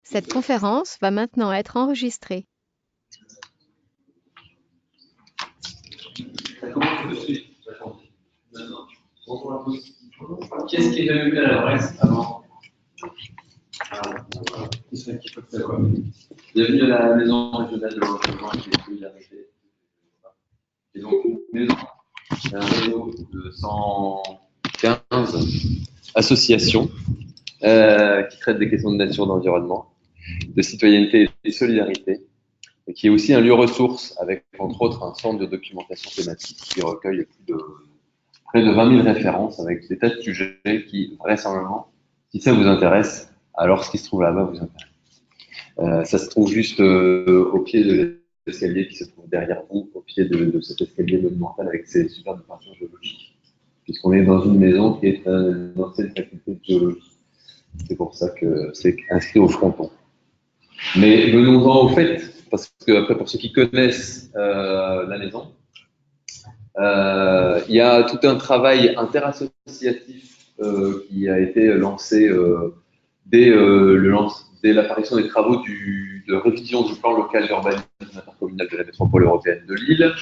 Cette conférence va maintenant être enregistrée. Ça commence tout de suite. Bonjour à tous. Qui est-ce qui est venu à l'adresse avant? Qui c'est qui peut faire quoi? Bienvenue à la maison régionale de l'enseignement et de la solidarité. Et donc, une maison, c'est un réseau de 115 associations qui traitent des questions de nature, d'environnement, de citoyenneté et de solidarité, et qui est aussi un lieu ressource avec, entre autres, un centre de documentation thématique qui recueille près de 20 000 références avec des tas de sujets qui, vraisemblablement, si ça vous intéresse, alors ce qui se trouve là-bas vous intéresse. Ça se trouve juste au pied de l'escalier qui se trouve derrière vous, au pied de cet escalier monumental avec ses superbes peintures géologiques, puisqu'on est dans une maison qui est une ancienne faculté de géologie. C'est pour ça que c'est inscrit au fronton. Mais venons-en au fait, parce que après, pour ceux qui connaissent la maison, il y a tout un travail interassociatif qui a été lancé dès l'apparition des travaux de révision du plan local d'urbanisme intercommunal de la métropole européenne de Lille,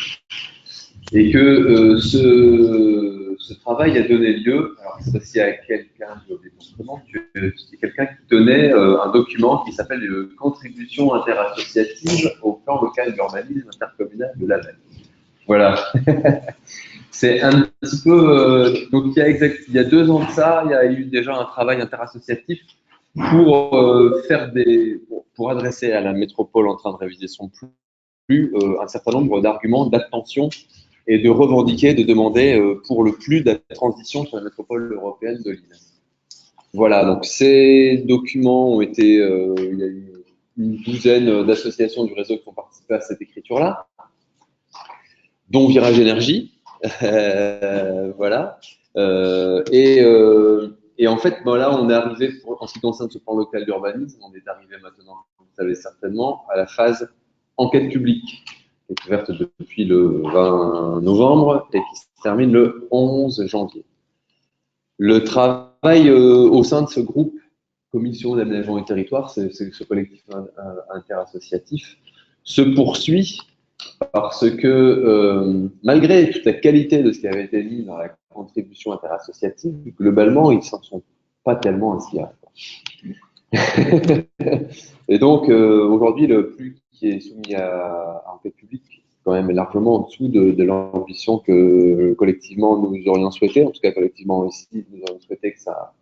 et que ce travail a donné lieu, alors je ne sais pas s'il y a quelqu'un, j'ai oublié son nom, c'est quelqu'un qui tenait un document qui s'appelle Contribution interassociative au plan local d'urbanisme intercommunal de la Lille. Voilà. C'est un petit peu. Donc, il y a 2 ans de ça, il y a eu déjà un travail interassociatif pour pour adresser à la métropole en train de réviser son plus un certain nombre d'arguments d'attention et de revendiquer, de demander pour le plus de la transition sur la métropole européenne de Lille. Voilà, donc ces documents ont été. Il y a eu une douzaine d'associations du réseau qui ont participé à cette écriture-là, dont Virage Énergie. Voilà. Et en fait, bon, là, on est arrivé, en ce qui concerne ce plan local d'urbanisme, on est arrivé maintenant, vous le savez certainement, à la phase enquête publique, qui est ouverte depuis le 20 novembre et qui se termine le 11 janvier. Le travail au sein de ce groupe, Commission d'aménagement du territoire, ce collectif interassociatif, se poursuit parce que malgré toute la qualité de ce qui avait été mis dans la contribution interassociative, globalement, ils ne s'en sont pas tellement inspirés. Et donc, aujourd'hui, le plus qui est soumis à enquête publique, quand même, est largement en dessous de l'ambition que collectivement nous aurions souhaité, en tout cas collectivement aussi, nous aurions souhaité que ça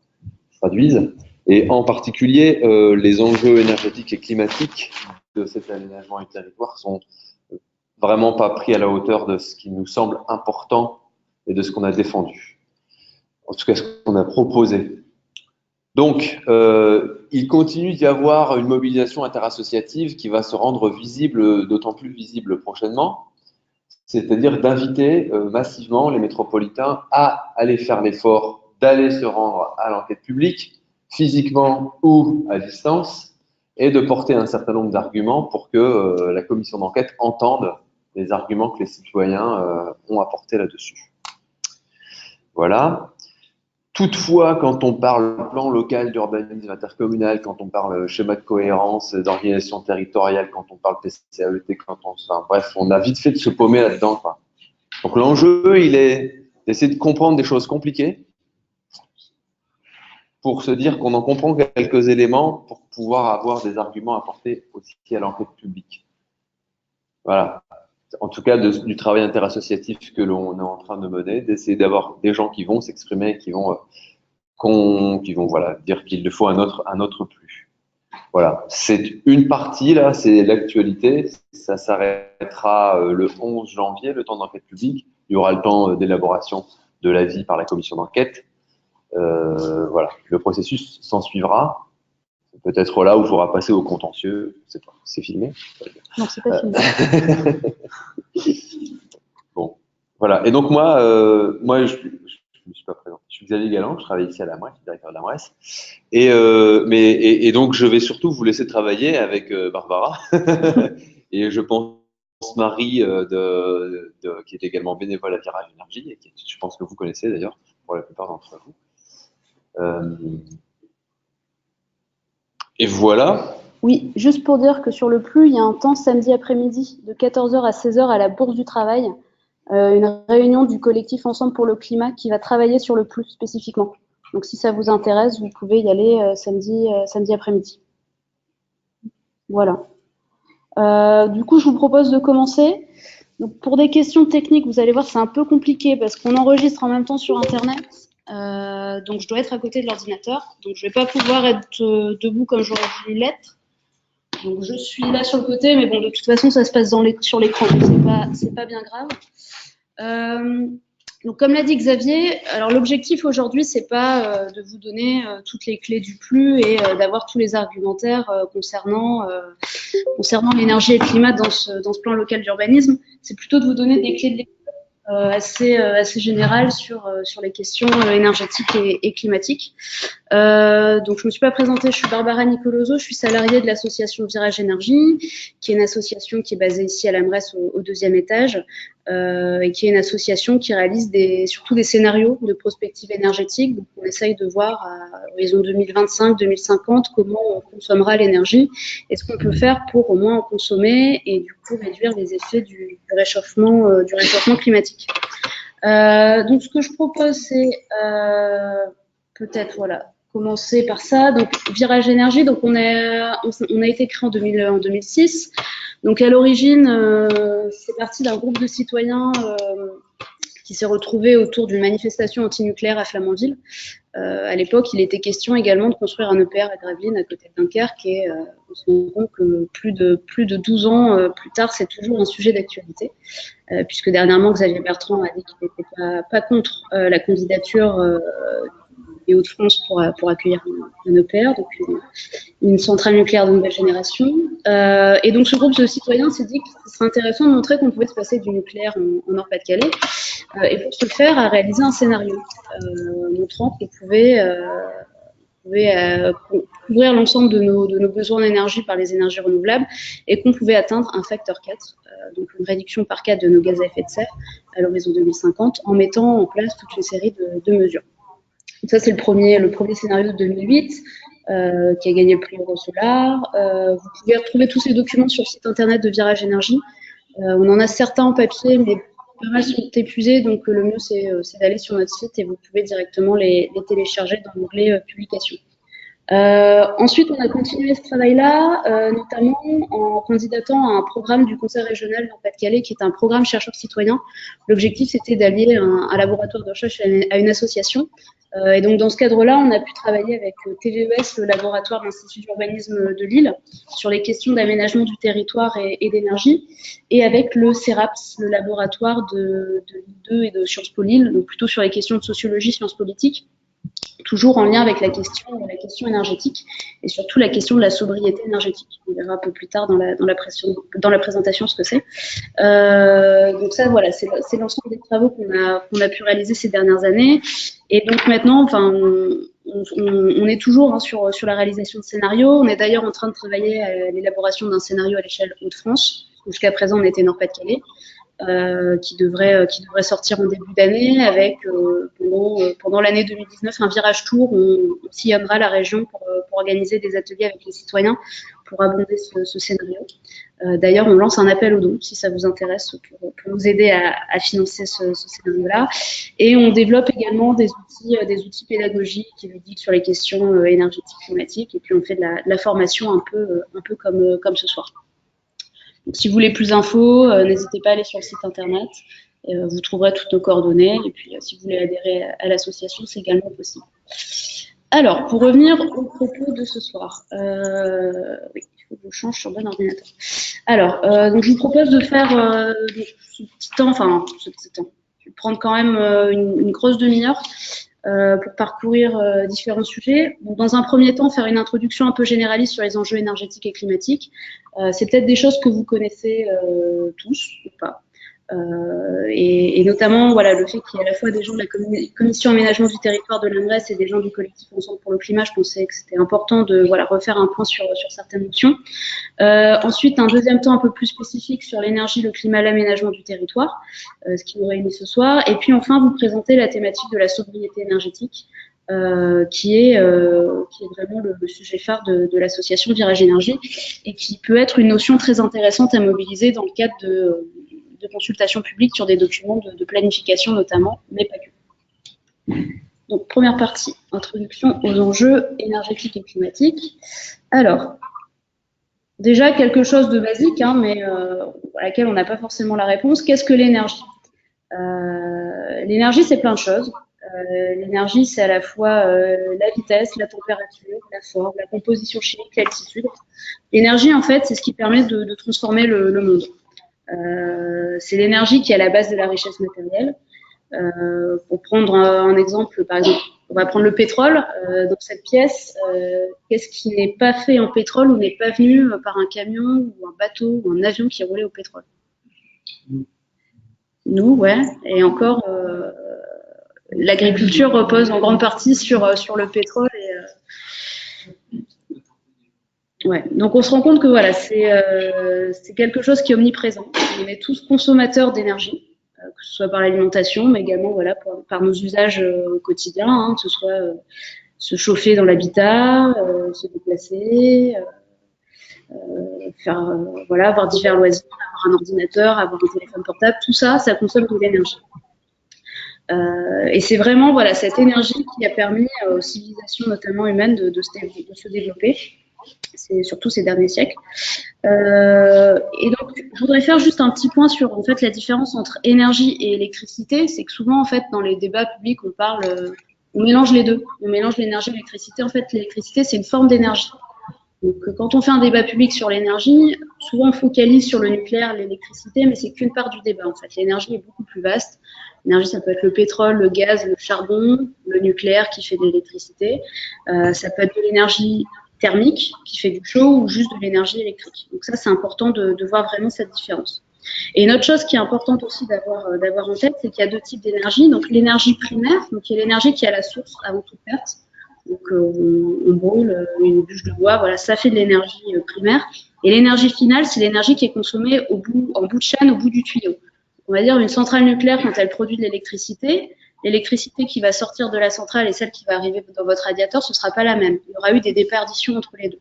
se traduise. Et en particulier, les enjeux énergétiques et climatiques de cet aménagement du territoire sont vraiment pas pris à la hauteur de ce qui nous semble important et de ce qu'on a défendu. En tout cas, ce qu'on a proposé. Donc, il continue d'y avoir une mobilisation interassociative qui va se rendre visible, d'autant plus visible prochainement, c'est-à-dire d'inviter massivement les métropolitains à aller faire l'effort d'aller se rendre à l'enquête publique, physiquement ou à distance, et de porter un certain nombre d'arguments pour que la commission d'enquête entende les arguments que les citoyens ont apportés là-dessus. Voilà. Toutefois, quand on parle plan local d'urbanisme intercommunal, quand on parle schéma de cohérence, d'organisation territoriale, quand on parle PCAET, bref, on a vite fait de se paumer là-dedans, quoi. Donc l'enjeu, il est d'essayer de comprendre des choses compliquées pour se dire qu'on en comprend quelques éléments pour pouvoir avoir des arguments à porter aussi à l'enquête publique. Voilà. En tout cas, du travail interassociatif que l'on est en train de mener, d'essayer d'avoir des gens qui vont s'exprimer, qui vont voilà, dire qu'il le faut un autre plus. Voilà, c'est une partie là, c'est l'actualité. Ça s'arrêtera le 11 janvier, le temps d'enquête publique. Il y aura le temps d'élaboration de l'avis par la commission d'enquête. Voilà, le processus s'en suivra. C'est peut-être là où il faudra passer au contentieux. Je sais pas, c'est filmé? Non, c'est pas filmé. Bon, voilà. Et donc moi, je me suis pas présenté. Je suis Xavier Galland, je travaille ici à la MRES, directeur de la MRES. Et donc je vais surtout vous laisser travailler avec Barbara et je pense Marie qui est également bénévole à Virage Énergie et qui je pense que vous connaissez d'ailleurs pour la plupart d'entre vous. Et voilà. Oui, juste pour dire que sur le PLU, il y a un temps samedi après-midi de 14h à 16h à la Bourse du Travail, une réunion du collectif Ensemble pour le climat qui va travailler sur le PLU spécifiquement. Donc si ça vous intéresse, vous pouvez y aller samedi après-midi. Voilà. Du coup, je vous propose de commencer. Donc, pour des questions techniques, vous allez voir, c'est un peu compliqué parce qu'on enregistre en même temps sur Internet. Donc, je dois être à côté de l'ordinateur. Donc, je ne vais pas pouvoir être debout comme j'aurais voulu l'être. Donc, je suis là sur le côté, mais bon, de toute façon, ça se passe sur l'écran, donc c'est pas bien grave. Donc, comme l'a dit Xavier, alors l'objectif aujourd'hui, c'est pas de vous donner toutes les clés du PLU et d'avoir tous les argumentaires concernant l'énergie et le climat dans ce plan local d'urbanisme. C'est plutôt de vous donner des clés de lecture assez générales sur les questions énergétiques et climatiques. Donc, je me suis pas présentée, je suis Barbara Nicoloso, je suis salariée de l'association Virage Énergie, qui est une association qui est basée ici à l'Ambresse au 2e étage, et qui est une association qui réalise surtout des scénarios de prospective énergétique. Donc, on essaye de voir à horizon 2025-2050 comment on consommera l'énergie et ce qu'on peut faire pour au moins en consommer et du coup réduire les effets du réchauffement climatique. Donc, ce que je propose, c'est peut-être commencer par ça. Donc, Virage Énergie, donc on a été créé en 2006. Donc, à l'origine, c'est parti d'un groupe de citoyens qui s'est retrouvé autour d'une manifestation anti-nucléaire à Flamanville. À l'époque, il était question également de construire un EPR à Gravelines, à côté de Dunkerque, et on se rend compte que plus de 12 ans plus tard, c'est toujours un sujet d'actualité, puisque dernièrement, Xavier Bertrand a dit qu'il n'était pas contre la candidature des Hauts-de-France pour accueillir un EPR, donc une centrale nucléaire de nouvelle génération. Et donc, ce groupe de citoyens s'est dit que ce serait intéressant de montrer qu'on pouvait se passer du nucléaire en Nord-Pas-de-Calais. Et pour ce faire, a réalisé un scénario montrant qu'on pouvait couvrir l'ensemble de nos besoins d'énergie par les énergies renouvelables et qu'on pouvait atteindre un facteur 4, donc une réduction par 4 de nos gaz à effet de serre à l'horizon 2050 en mettant en place toute une série de mesures. Donc ça, c'est le premier scénario de 2008 qui a gagné le prix Eurosolar. Vous pouvez retrouver tous ces documents sur le site internet de Virage Énergie. On en a certains en papier, mais pas mal sont épuisés, donc le mieux, c'est d'aller sur notre site et vous pouvez directement les télécharger dans l'onglet publication. Ensuite, on a continué ce travail-là, notamment en candidatant à un programme du Conseil régional Nord-Pas-de-Calais, qui est un programme chercheur citoyen. L'objectif, c'était d'allier un laboratoire de recherche à une association. Et donc, dans ce cadre-là, on a pu travailler avec TVES, le laboratoire de l'Institut d'urbanisme de Lille, sur les questions d'aménagement du territoire et d'énergie, et avec le CERAPS, le laboratoire de Lille 2 et de Sciences Po Lille, donc plutôt sur les questions de sociologie, sciences politiques, toujours en lien avec la question énergétique et surtout la question de la sobriété énergétique. On verra un peu plus tard dans la présentation ce que c'est. Donc ça, voilà, c'est l'ensemble des travaux qu'on a pu réaliser ces dernières années. Et donc maintenant, enfin, on est toujours sur la réalisation de scénarios. On est d'ailleurs en train de travailler à l'élaboration d'un scénario à l'échelle Hauts-de-France. Jusqu'à présent, on était Nord-Pas-de-Calais. Qui devrait sortir en début d'année avec pendant l'année 2019 un virage tour où on sillonnera la région pour organiser des ateliers avec les citoyens pour abonder ce scénario. D'ailleurs, on lance un appel aux dons si ça vous intéresse pour nous aider à financer ce scénario-là. Et on développe également des outils pédagogiques qui ludiques sur les questions énergétiques, climatiques. Et puis on fait de la formation un peu comme ce soir. Donc, si vous voulez plus d'infos, n'hésitez pas à aller sur le site internet. Vous trouverez toutes nos coordonnées. Et puis, si vous voulez adhérer à l'association, c'est également possible. Alors, pour revenir au propos de ce soir. Oui, il faut que je change sur le bon ordinateur. Alors, donc je vous propose de faire ce petit temps. Je vais prendre quand même une grosse demi-heure pour parcourir différents sujets. Donc, dans un premier temps, faire une introduction un peu généraliste sur les enjeux énergétiques et climatiques. C'est peut-être des choses que vous connaissez tous ou pas. Et notamment, voilà, le fait qu'il y ait à la fois des gens de la commission aménagement du territoire de l'Ambresse et des gens du collectif Ensemble pour le climat, je pensais que c'était important de refaire un point sur certaines notions. Ensuite, un deuxième temps un peu plus spécifique sur l'énergie, le climat, l'aménagement du territoire, ce qui nous réunit ce soir. Et puis enfin, vous présenter la thématique de la sobriété énergétique, qui est vraiment le sujet phare de l'association Virage Énergie et qui peut être une notion très intéressante à mobiliser dans le cadre de consultations publiques sur des documents de planification notamment, mais pas que. Donc, première partie, introduction aux enjeux énergétiques et climatiques. Alors, déjà quelque chose de basique, hein, mais à laquelle on n'a pas forcément la réponse. Qu'est-ce que l'énergie? L'énergie, c'est plein de choses. L'énergie, c'est à la fois la vitesse, la température, la forme, la composition chimique, l'altitude. L'énergie, en fait, c'est ce qui permet de transformer le monde. C'est l'énergie qui est à la base de la richesse matérielle. Pour prendre un exemple, par exemple, on va prendre le pétrole. Dans cette pièce, qu'est-ce qui n'est pas fait en pétrole ou n'est pas venu par un camion ou un bateau ou un avion qui roulait au pétrole? Nous, ouais. Et encore, l'agriculture repose en grande partie sur le pétrole. Ouais. Donc on se rend compte que voilà, c'est quelque chose qui est omniprésent. On est tous consommateurs d'énergie, que ce soit par l'alimentation, mais également voilà, par nos usages quotidiens, hein, que ce soit se chauffer dans l'habitat, se déplacer, voilà, avoir divers loisirs, avoir un ordinateur, avoir un téléphone portable, tout ça, ça consomme de l'énergie. Et c'est vraiment voilà, cette énergie qui a permis aux civilisations, notamment humaines, de se développer. C'est surtout ces derniers siècles. Et donc, je voudrais faire juste un petit point sur en fait la différence entre énergie et électricité. C'est que souvent, en fait, dans les débats publics, on mélange les deux. On mélange l'énergie et l'électricité. En fait, l'électricité, c'est une forme d'énergie. Donc, quand on fait un débat public sur l'énergie, souvent on focalise sur le nucléaire, l'électricité, mais c'est qu'une part du débat. En fait, l'énergie est beaucoup plus vaste. L'énergie, ça peut être le pétrole, le gaz, le charbon, le nucléaire qui fait de l'électricité. Ça peut être de l'énergie thermique qui fait du chaud ou juste de l'énergie électrique. Donc ça, c'est important de voir vraiment cette différence. Et une autre chose qui est importante aussi d'avoir en tête, c'est qu'il y a deux types d'énergie. Donc l'énergie primaire, donc qui est l'énergie qui est à la source avant toute perte. Donc on brûle une bûche de bois, voilà, ça fait de l'énergie primaire. Et l'énergie finale, c'est l'énergie qui est consommée en bout de chaîne, au bout du tuyau. On va dire une centrale nucléaire, quand elle produit de l'électricité qui va sortir de la centrale et celle qui va arriver dans votre radiateur, ce ne sera pas la même. Il y aura eu des déperditions entre les deux.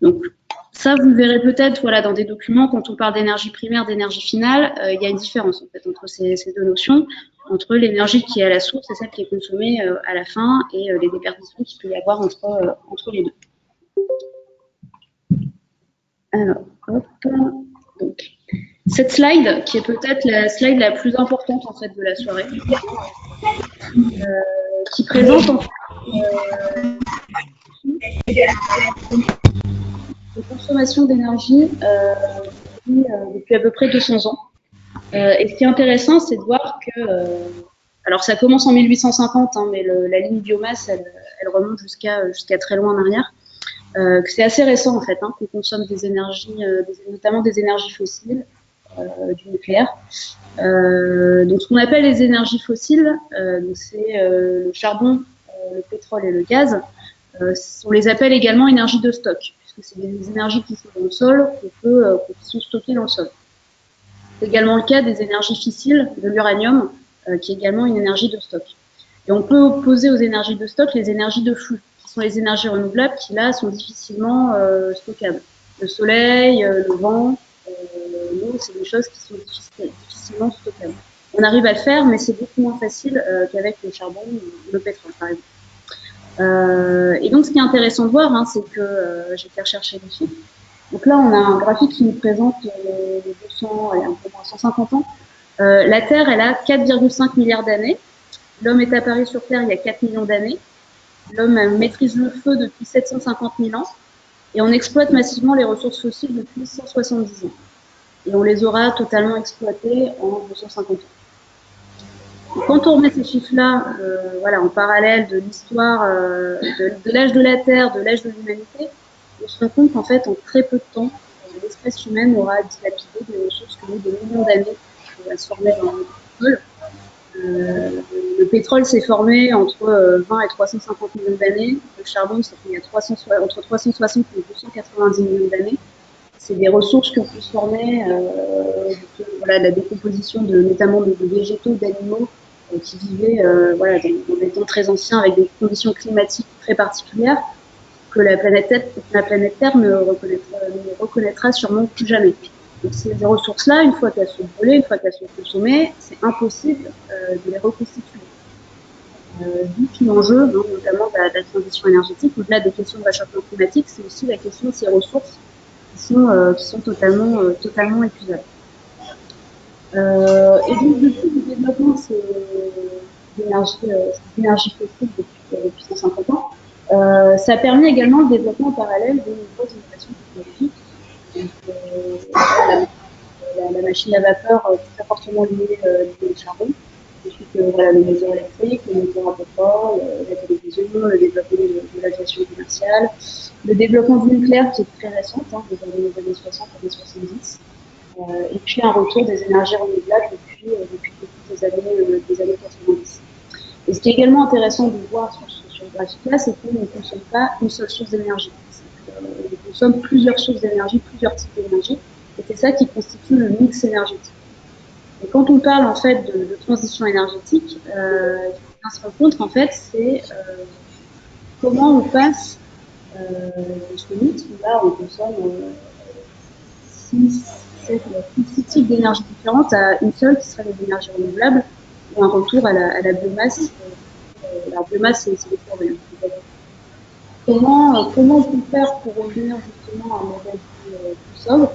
Donc ça, vous le verrez peut-être voilà, dans des documents, quand on parle d'énergie primaire, d'énergie finale, il y a une différence en fait, entre ces deux notions, entre l'énergie qui est à la source et celle qui est consommée à la fin et les déperditions qu'il peut y avoir entre les deux. Alors, hop, donc. Cette slide, qui est peut-être la slide la plus importante en fait de la soirée, qui présente en fait de consommation d'énergie depuis à peu près 200 ans. Et ce qui est intéressant, c'est de voir que, alors ça commence en 1850, hein, mais la ligne biomasse, elle remonte jusqu'à très loin en arrière. Que c'est assez récent en fait, hein, qu'on consomme des énergies, notamment des énergies fossiles. Du nucléaire. Donc, ce qu'on appelle les énergies fossiles, c'est le charbon, le pétrole et le gaz. On les appelle également énergies de stock, puisque c'est des énergies qui sont dans le sol, qui sont stockées dans le sol. C'est également le cas des énergies fissiles, de l'uranium, qui est également une énergie de stock. Et on peut opposer aux énergies de stock les énergies de flux, qui sont les énergies renouvelables, qui là sont difficilement stockables. Le soleil, le vent, l'eau, c'est des choses qui sont difficilement stockables. On arrive à le faire, mais c'est beaucoup moins facile qu'avec le charbon ou le pétrole, par exemple. Et donc, ce qui est intéressant de voir, hein, c'est que j'ai fait rechercher les chiffres. Donc là, on a un graphique qui nous présente les 200 et un peu moins 150 ans. La Terre, elle a 4,5 milliards d'années. L'homme est apparu sur Terre il y a 4 millions d'années. L'homme maîtrise le feu depuis 750 000 ans. Et on exploite massivement les ressources fossiles depuis 170 ans. Et on les aura totalement exploitées en 250 ans. Quand on remet ces chiffres-là voilà, en parallèle de l'histoire de l'âge de la Terre, de l'âge de l'humanité, on se rend compte qu'en fait, en très peu de temps, l'espèce humaine aura dilapidé des ressources qui ont des millions d'années à se former dans le pétrole. Le pétrole s'est formé entre 20 et 350 millions d'années. Le charbon s'est fait il y a entre 360 et 290 millions d'années. C'est des ressources qui ont pu se former voilà, de la décomposition notamment de végétaux, d'animaux qui vivaient voilà, dans des temps très anciens avec des conditions climatiques très particulières que la planète Terre ne reconnaîtra sûrement plus jamais. Donc ces ressources-là, une fois qu'elles sont brûlées, une fois qu'elles sont consommées, c'est impossible de les reconstituer. D'où tout l'enjeu, notamment de la transition énergétique. Au-delà des questions de réchauffement climatique, c'est aussi la question de ces ressources qui sont totalement épuisables. Et donc, depuis le développement de ces énergies fossiles depuis 150 ans, ça a permis également le développement en parallèle de nombreuses innovations technologiques. Donc, la machine à vapeur très fortement liée au charbon. Ensuite, voilà, les moteurs électriques, les moteurs à pétrole, la télévision, le développement de l'aviation commerciale, le développement du nucléaire qui est très récent, des années 60, années 70, et puis un retour des énergies renouvelables depuis les années 90. Et ce qui est également intéressant de voir sur le graphique-là, c'est qu'on ne consomme pas une seule source d'énergie. On consomme plusieurs sources d'énergie, plusieurs types d'énergie, et c'est ça qui constitue le mix énergétique. Et quand on parle en fait de transition énergétique, il faut bien se rendre compte qu'en fait c'est comment on passe de ce mix où là on consomme 6 types d'énergie différentes à une seule qui serait les énergies renouvelables ou un retour à la biomasse. La biomasse c'est les forêts. Comment on peut faire pour revenir justement à un modèle plus sobre,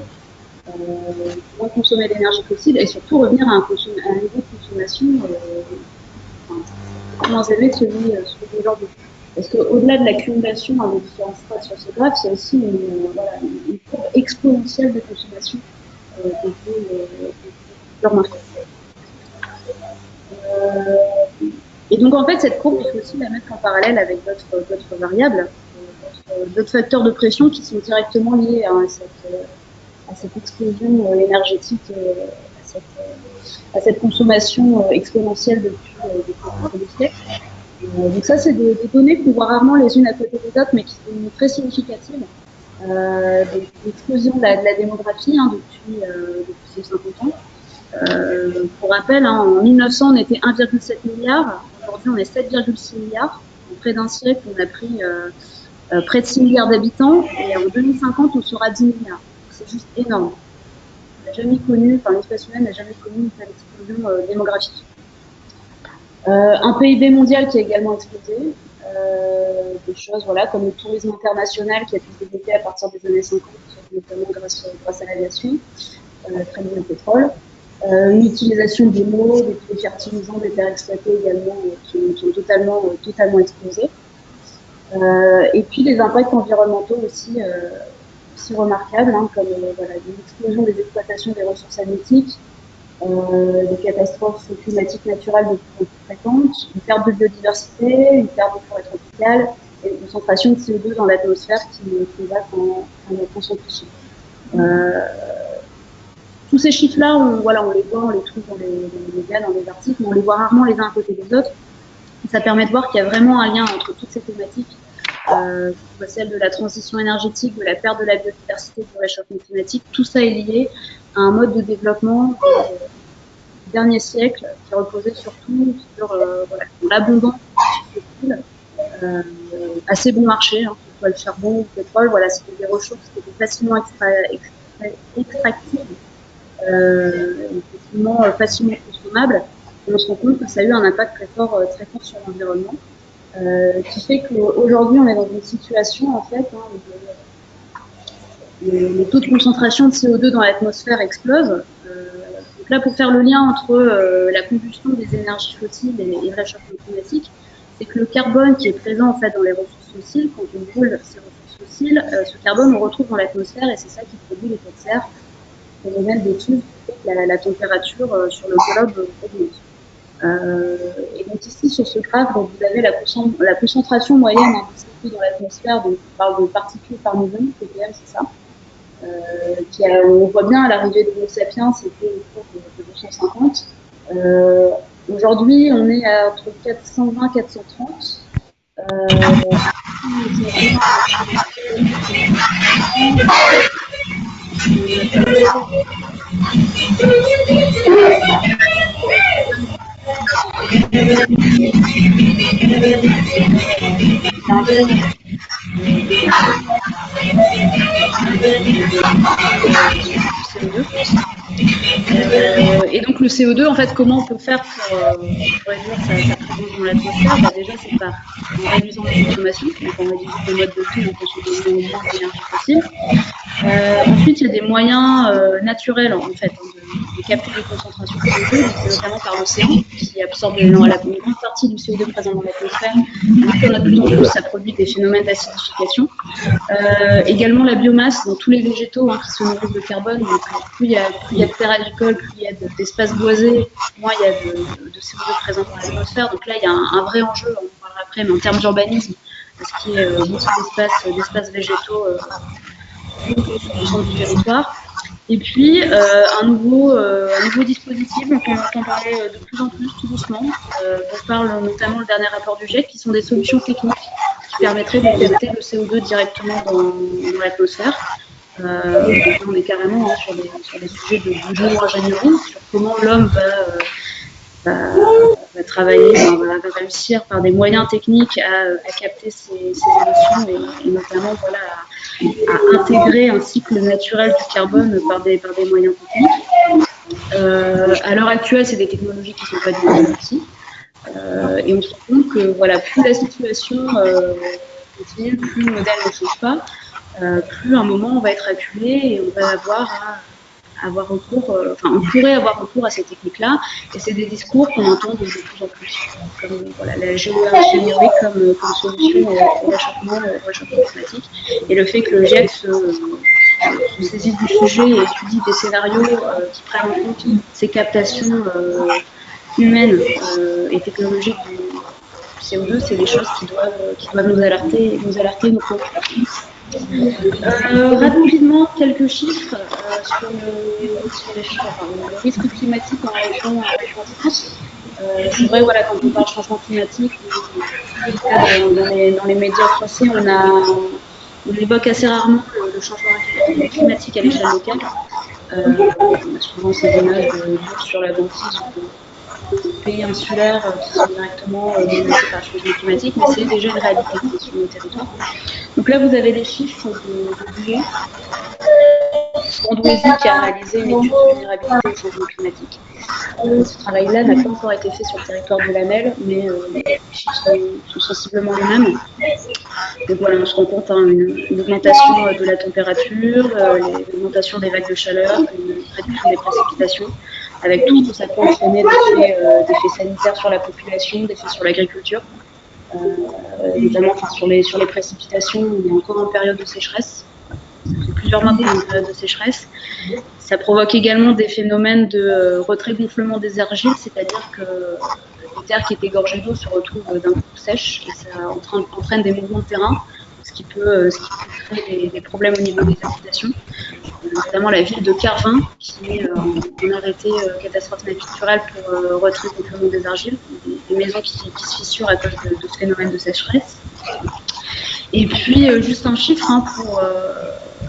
moins consommer d'énergie fossile et surtout revenir à un niveau de consommation moins élevé que celui d'aujourd'hui. Parce qu'au-delà de l'accumulation des différents strates sur ce graphe, c'est aussi une courbe exponentielle de consommation qu'on peut remarquer. Et donc en fait, cette courbe, il faut aussi la mettre en parallèle avec d'autres variables, d'autres facteurs de pression qui sont directement liés à cette explosion énergétique, à cette consommation exponentielle depuis des siècles. Donc ça, c'est des données qu'on voit rarement les unes à côté des autres, mais qui sont très significatives. L'explosion de la démographie depuis 150 ans. Pour rappel, en 1900, on était 1,7 milliard. Aujourd'hui, on est 7,6 milliards. En près d'un siècle, on a pris près de 6 milliards d'habitants. Et en 2050, on sera 10 milliards. C'est juste énorme. L'espèce humaine n'a jamais connu une telle explosion démographique. Un PIB mondial qui a également explosé. Des choses comme le tourisme international qui a pu se développer à partir des années 50, notamment grâce à l'aviation, très liée au pétrole. Une utilisation des mots, des fertilisants, des terres exploitées également qui ont totalement explosé. Et puis les impacts environnementaux aussi remarquables, comme l'explosion des exploitations des ressources halieutiques, des catastrophes climatiques naturelles de plus en plus fréquentes, une perte de biodiversité, une perte de forêt tropicale et une concentration de CO2 dans l'atmosphère qui va quand s'amplifie. Tous ces chiffres-là, on les voit, on les trouve dans les médias, dans les articles, mais on les voit rarement les uns à côté des autres. Et ça permet de voir qu'il y a vraiment un lien entre toutes ces thématiques, celle de la transition énergétique, de la perte de la biodiversité, du réchauffement climatique. Tout ça est lié à un mode de développement du dernier siècle qui reposait surtout sur l'abondance de fossiles, assez bon marché, que ce soit le charbon ou le pétrole. C'était des ressources qui étaient facilement extractibles, facilement consommables. Et on se rend compte que ça a eu un impact très fort sur l'environnement, qui fait qu'aujourd'hui on est dans une situation en fait où les taux de concentration de CO2 dans l'atmosphère explosent. Donc là, pour faire le lien entre la combustion des énergies fossiles et le réchauffement climatique, c'est que le carbone qui est présent en fait dans les ressources fossiles, quand on brûle ces ressources fossiles, ce carbone on retrouve dans l'atmosphère et c'est ça qui produit l'effet de serre, le phénomène d'étude qui fait que la température sur le globe augmente. Et donc ici sur ce graphe, vous avez la concentration moyenne de CO2 dans l'atmosphère, donc on parle de particules par million, ppm, c'est ça. On voit bien à l'arrivée de Homo sapiens, c'était autour de 250. Aujourd'hui, on est entre 420 et 430. Et donc le CO2, en fait, comment on peut faire pour réduire sa présence dans l'atmosphère? Déjà, c'est en réduisant la consommation, donc en réduisant le mode de vie, en consommant le moins d'énergie possible. Ensuite, il y a des moyens naturels, en fait, de capter les concentrations de CO2, donc c'est notamment par l'océan, qui absorbe une grande partie du CO2 présent dans l'atmosphère. Vu qu'il y en a de plus en plus, ça produit des phénomènes d'acidification. Également la biomasse, dans tous les végétaux qui se nourrissent de carbone, donc plus il y a de terres agricoles, plus il y a d'espaces boisés, moins il y a de CO2 présent dans l'atmosphère. Donc là, il y a un vrai enjeu, on en parlera après, mais en termes d'urbanisme, parce qu'il y a beaucoup d'espaces végétaux au centre du territoire. Et puis, un nouveau dispositif dont on entend parler de plus en plus, tout doucement, dont parle notamment le dernier rapport du GIEC, qui sont des solutions techniques qui permettraient de capter le CO2 directement dans l'atmosphère. On est carrément sur des sujets de géo-ingénierie, sur comment l'homme va travailler, va réussir par des moyens techniques à capter ces émissions et notamment à intégrer un cycle naturel du carbone par des moyens techniques. À l'heure actuelle, c'est des technologies qui ne sont pas du tout abouties. Et on se rend compte que plus la situation continue, plus le modèle ne change pas, plus à un moment on va être acculé et on va avoir recours, on pourrait avoir recours à ces techniques-là, et c'est des discours qu'on entend de plus en plus, comme la géo-ingénierie comme solution au réchauffement climatique, et le fait que le GIEC se saisisse du sujet et étudie des scénarios qui prennent en compte ces captations humaines et technologiques du CO2, c'est des choses qui doivent nous alerter nous préoccuper. Rapidement, quelques chiffres sur le risque climatique en région France. C'est vrai, quand on parle de changement climatique, dans les médias français, on évoque assez rarement le changement climatique à l'échelle locale. On a souvent ces images de sur la banquise ou de pays insulaires qui sont directement menacés par le changement climatique, mais c'est déjà une réalité sur nos territoires. Donc là, vous avez les chiffres de Douai, qui a réalisé une étude de vulnérabilité au changement climatique. Ce travail-là n'a pas encore été fait sur le territoire de la MEL, mais les chiffres sont sensiblement les mêmes. Donc voilà, on se rend compte une augmentation de la température, l'augmentation des vagues de chaleur, une réduction des précipitations, avec tout ce que ça peut entraîner d'effets sanitaires sur la population, d'effets sur l'agriculture. Notamment sur les précipitations, on est encore en période de sécheresse. Ça fait plusieurs mois qu'on est en période de sécheresse. Ça provoque également des phénomènes de retrait-gonflement des argiles, c'est-à-dire que les terres qui étaient gorgées d'eau se retrouvent d'un coup sèches et ça entraîne des mouvements de terrain, ce qui peut créer des problèmes au niveau des habitations. Notamment la ville de Carvin, qui est en arrêté catastrophe naturelle pour retrait-gonflement des argiles, des maisons qui se fissurent à cause de ce phénomène de sécheresse. Et puis, juste un chiffre,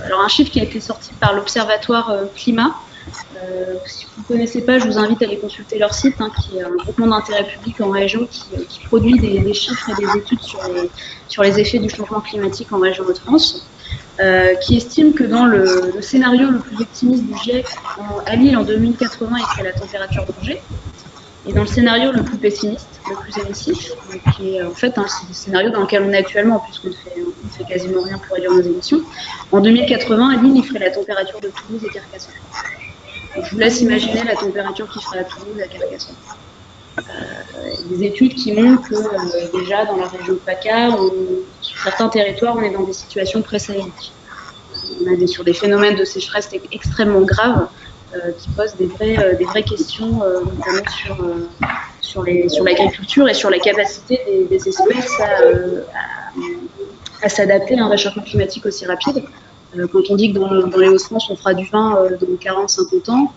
alors un chiffre qui a été sorti par l'Observatoire Climat. Si vous ne connaissez pas, je vous invite à aller consulter leur site, qui est un groupement d'intérêt public en région qui produit des chiffres et des études sur les effets du changement climatique en région Hauts-de-France, qui estime que dans le scénario le plus optimiste du GIEC, à Lille en 2080, il serait la température d'Angers. Et dans le scénario le plus pessimiste, le plus émissif, qui est en fait c'est le scénario dans lequel on est actuellement, puisqu'on ne fait quasiment rien pour réduire nos émissions, en 2080, à Lille, il ferait la température de Toulouse et Carcassonne. Donc, je vous laisse imaginer la température qu'il ferait à Toulouse et à Carcassonne. Des études qui montrent que déjà dans la région de PACA, sur certains territoires, on est dans des situations pré-sahéliques. On a sur des phénomènes de sécheresse extrêmement graves, qui posent des vraies questions, notamment sur l'agriculture et sur la capacité des espèces à s'adapter à un réchauffement climatique aussi rapide. Quand on dit que dans les Hauts-de-France, on fera du vin dans 40-50 ans,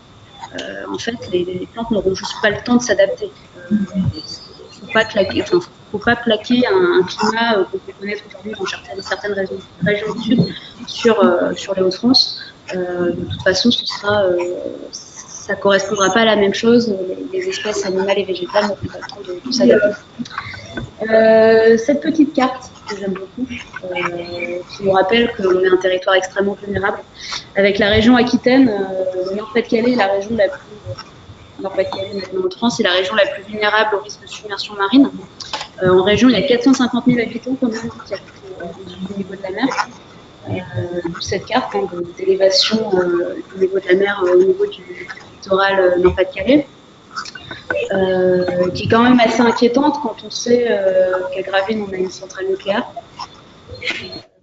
en fait, les plantes n'auront juste pas le temps de s'adapter. Il ne faut pas plaquer un climat qu'on peut connaître aujourd'hui dans certaines régions du Sud sur les Hauts-de-France. De toute façon, ça ça correspondra pas à la même chose. Les espèces animales et végétales n'auront pas le temps de s'adapter. Cette petite carte que j'aime beaucoup, qui nous rappelle qu'on est un territoire extrêmement vulnérable, avec la région Aquitaine, le Nord-Pas-de-Calais, la région la plus Nord-Pas-de-Calais, maintenant France, c'est la région la plus vulnérable au risque de submersion marine. En région, il y a 450 000 habitants quand même qui habitent au niveau de la mer. D'où cette carte d'élévation au niveau de la mer, au niveau du littoral Nord-Pas-de-Calais. Qui est quand même assez inquiétante quand on sait qu'à Gravelines, on a une centrale nucléaire.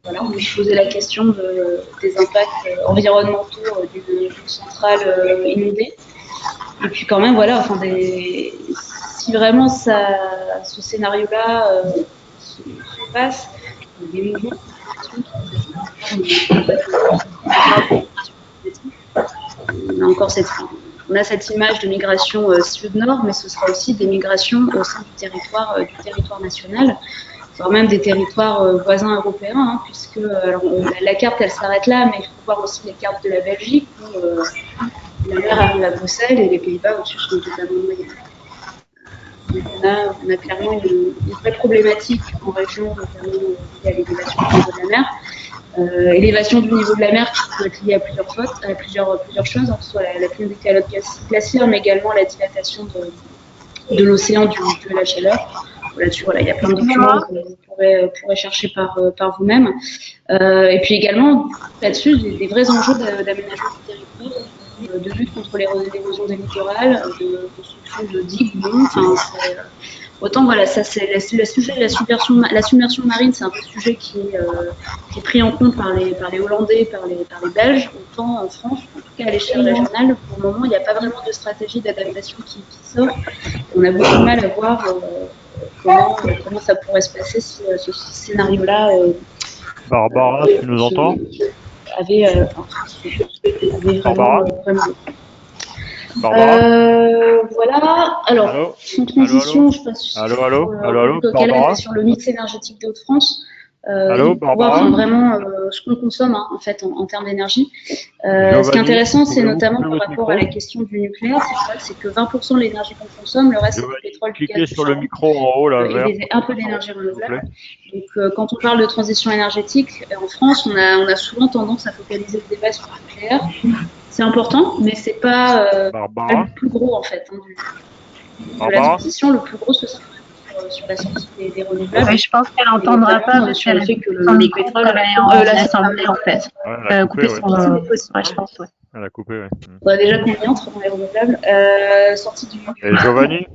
Voilà, on se posait la question des impacts environnementaux d'une centrale inondée. Et puis quand même, voilà, enfin, si vraiment ce scénario-là se passe, des mouvements on a cette image de migration sud-nord, mais ce sera aussi des migrations au sein du territoire national, voire même des territoires voisins européens, hein, puisque alors, la carte elle s'arrête là, mais il faut voir aussi les cartes de la Belgique où la mer arrive à Bruxelles et les Pays-Bas au-dessus sont totalement noyés. Donc on a clairement une vraie problématique en région, notamment liée à l'élévation du niveau de la mer. Élévation du niveau de la mer qui peut être liée à plusieurs choses, hein, que ce soit la fonte des calottes glaciaires, mais également la dilatation de l'océan due à la chaleur. Là-dessus, voilà, il y a plein de documents que vous pourrez chercher par vous-même. Et puis également, là-dessus, des vrais enjeux d'aménagement du territoire, de lutte contre l'érosion des littorales, de construction de digues, autant voilà, ça c'est le sujet de la submersion marine, c'est un vrai sujet qui est pris en compte par les Hollandais, par les Belges, autant en France, en tout cas à l'échelle régionale, pour le moment il n'y a pas vraiment de stratégie d'adaptation qui sort. On a beaucoup de mal à voir comment ça pourrait se passer si ce scénario-là Barbara, tu nous entends? avait Barbara vraiment Barbara voilà, alors, allô sans transition, je passe sur le mix énergétique des Hauts-de-France. Allô, Barbara voir vraiment ce qu'on consomme en fait en termes d'énergie. Ce qui est intéressant, c'est notamment par rapport à la question du nucléaire, c'est que 20% de l'énergie qu'on consomme, le reste c'est du pétrole, du gaz. Cliquez sur le micro en haut là, vert. Et un peu d'énergie renouvelable. Donc quand on parle de transition énergétique, en France, on a souvent tendance à focaliser le débat sur le nucléaire. C'est important, mais c'est pas le plus gros en fait de la transition. Le plus gros, ce sera sur la sortie des renouvelables. Oui, je pense qu'elle n'entendra pas parce qu'elle fait que son micro est en assemblée en fait. Couper son. Ouais, je pense, ouais. Elle a coupé, ouais. On a déjà combien entre les renouvelables sortie du. Et Giovanni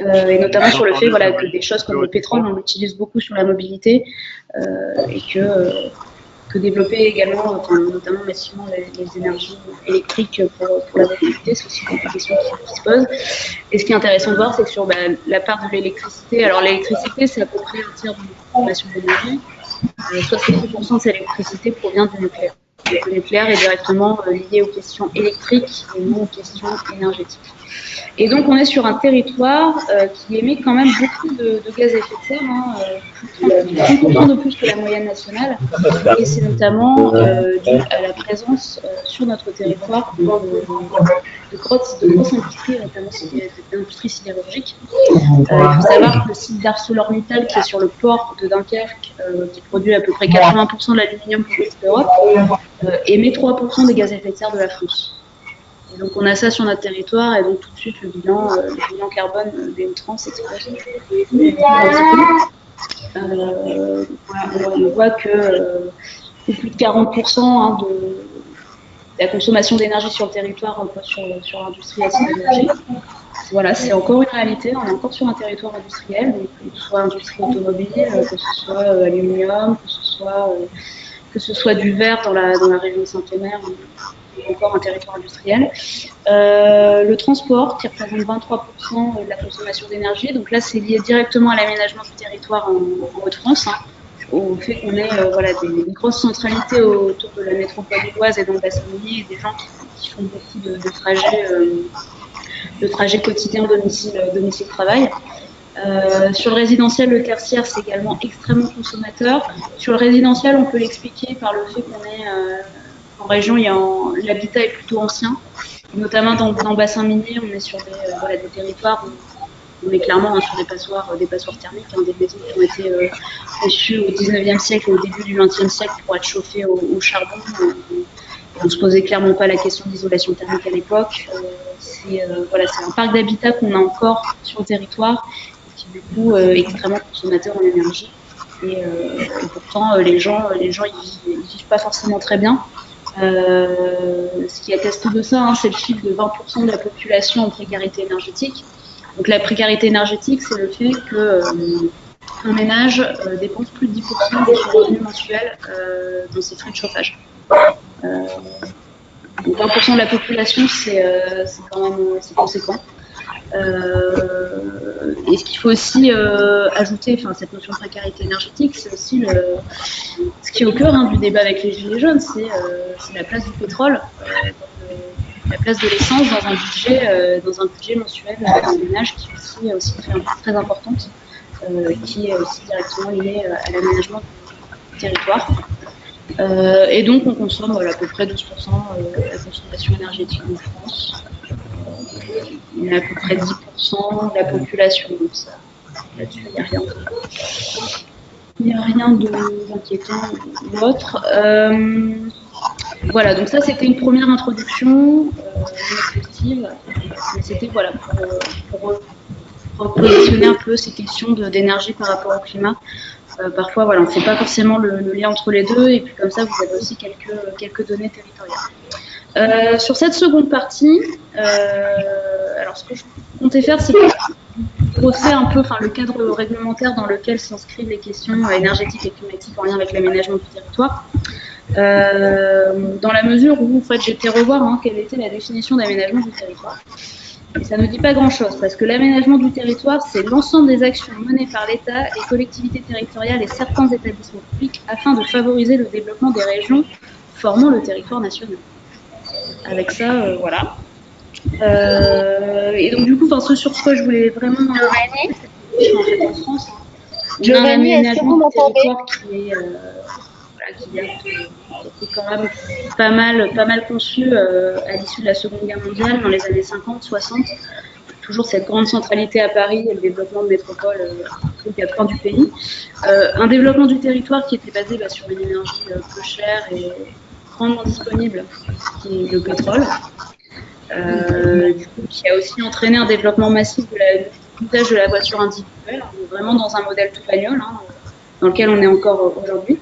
et notamment sur le fait voilà, que des choses comme le pétrole, on l'utilise beaucoup sur la mobilité et que développer également, notamment massivement les énergies électriques pour la mobilité, c'est aussi une question qui se pose. Et ce qui est intéressant de voir, c'est que sur la part de l'électricité, alors l'électricité, c'est à peu près un tiers de notre consommation d'énergie. 70% de cette électricité provient du nucléaire. Le nucléaire est directement lié aux questions électriques et non aux questions énergétiques. Et donc, on est sur un territoire qui émet quand même beaucoup de gaz à effet de serre, 30% de plus que la moyenne nationale. Et c'est notamment dû à la présence sur notre territoire de grosses industries, notamment d'industries sidérurgiques. Il faut savoir que le site d'ArcelorMittal, qui est sur le port de Dunkerque, qui produit à peu près 80% de l'aluminium pour toute l'Europe, émet 3% des gaz à effet de serre de la France. Et donc on a ça sur notre territoire et donc tout de suite le bilan carbone des Hauts-de-France explose. On voit que plus de 40% de la consommation d'énergie sur le territoire repose sur l'industrie à sidérurgie. Voilà, c'est encore une réalité, on est encore sur un territoire industriel, donc que ce soit industrie automobile, que ce soit aluminium, que ce soit du verre dans la région de Saint-Omer, encore un territoire industriel. Le transport qui représente 23% de la consommation d'énergie, donc là c'est lié directement à l'aménagement du territoire en Hauts-de-France, au fait qu'on ait des grosses centralités autour de la métropole lilloise et dans le bassin minier et des gens qui font beaucoup de trajets quotidiens domicile-travail. Sur le résidentiel, le tertiaire, c'est également extrêmement consommateur. Sur le résidentiel, on peut l'expliquer par le fait qu'on est en région, l'habitat est plutôt ancien. notamment dans le bassin minier, on est sur des territoires où on est clairement sur des passoires thermiques, des maisons qui ont été conçues au 19e siècle et au début du 20e siècle pour être chauffées au charbon. On ne se posait clairement pas la question d'isolation thermique à l'époque. C'est un parc d'habitat qu'on a encore sur le territoire, et qui du coup est extrêmement consommateur en énergie. Et pourtant, les gens ils vivent pas forcément très bien. Ce qui atteste de ça, c'est le chiffre de 20% de la population en précarité énergétique. Donc la précarité énergétique, c'est le fait qu'un ménage dépense plus de 10% de son revenu mensuel dans ses frais de chauffage. Donc 20% de la population, c'est quand même conséquent. Et ce qu'il faut aussi ajouter, cette notion de précarité énergétique, c'est aussi ce qui est au cœur du débat avec les Gilets jaunes, c'est la place du pétrole, la place de l'essence dans un budget mensuel d'un ménage qui est aussi très importante, qui est aussi directement liée à l'aménagement du territoire. Et donc on consomme à peu près 12% de la consommation énergétique en France. On a à peu près 10% de la population, donc ça, là-dessus, il n'y a rien d'inquiétant ou autre. Voilà, donc ça c'était une première introduction effective, mais c'était pour positionner un peu ces questions d'énergie par rapport au climat. Parfois, on ne fait pas forcément le lien entre les deux, et puis comme ça, vous avez aussi quelques données territoriales. Sur cette seconde partie, alors ce que je comptais faire, c'est brosser un peu le cadre réglementaire dans lequel s'inscrivent les questions énergétiques et climatiques en lien avec l'aménagement du territoire. Dans la mesure où j'ai été revoir quelle était la définition d'aménagement du territoire. Et ça ne dit pas grand-chose, parce que l'aménagement du territoire, c'est l'ensemble des actions menées par l'État, les collectivités territoriales et certains établissements publics afin de favoriser le développement des régions formant le territoire national. Avec ça, voilà. Et donc du coup, ce sur quoi je voulais vraiment en France, on a un aménagement du territoire qui est quand même pas mal conçu à l'issue de la Seconde Guerre mondiale, dans les années 50-60. Toujours cette grande centralité à Paris et le développement de métropoles aux quatre coins du pays. Un développement du territoire qui était basé sur une énergie peu chère et grandement disponible, qui est le pétrole. Du coup, qui a aussi entraîné un développement massif de l'usage de la voiture individuelle. On est vraiment dans un modèle tout bagnole, dans lequel on est encore aujourd'hui.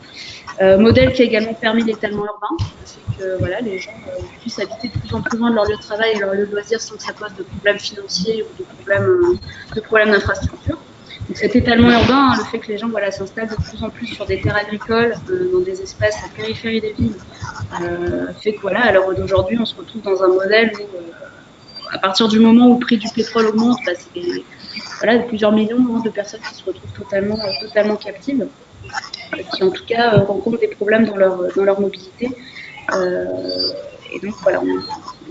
Modèle qui a également permis l'étalement urbain, c'est que les gens puissent habiter de plus en plus loin de leur lieu de travail et leur lieu de loisir sans que ça pose de problèmes financiers ou de problèmes d'infrastructure. Donc cet étalement urbain, le fait que les gens s'installent de plus en plus sur des terres agricoles, dans des espaces à périphérie des villes, fait que à l'heure d'aujourd'hui, on se retrouve dans un modèle où, à partir du moment où le prix du pétrole augmente, c'est plusieurs millions de personnes qui se retrouvent totalement captives, qui en tout cas rencontrent des problèmes dans leur mobilité. Et donc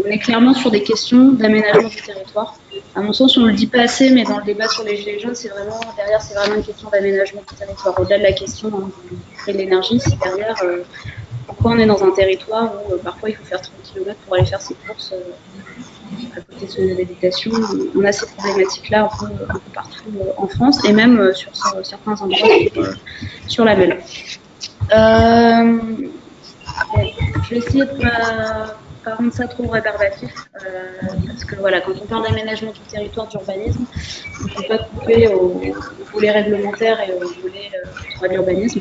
on est clairement sur des questions d'aménagement du territoire. À mon sens, on ne le dit pas assez, mais dans le débat sur les Gilets jaunes, c'est vraiment une question d'aménagement du territoire. Au-delà de la question du prix de l'énergie, c'est derrière pourquoi on est dans un territoire où parfois il faut faire 30 km pour aller faire ses courses à côté de son lieu d'habitation. On a ces problématiques-là un peu partout en France, et même sur certains endroits sur la Meule. Je vais essayer de pas rendre ça trop rébarbatif, parce que quand on parle d'aménagement du territoire, d'urbanisme, on ne peut pas couper au volet réglementaire et au volet droit de l'urbanisme.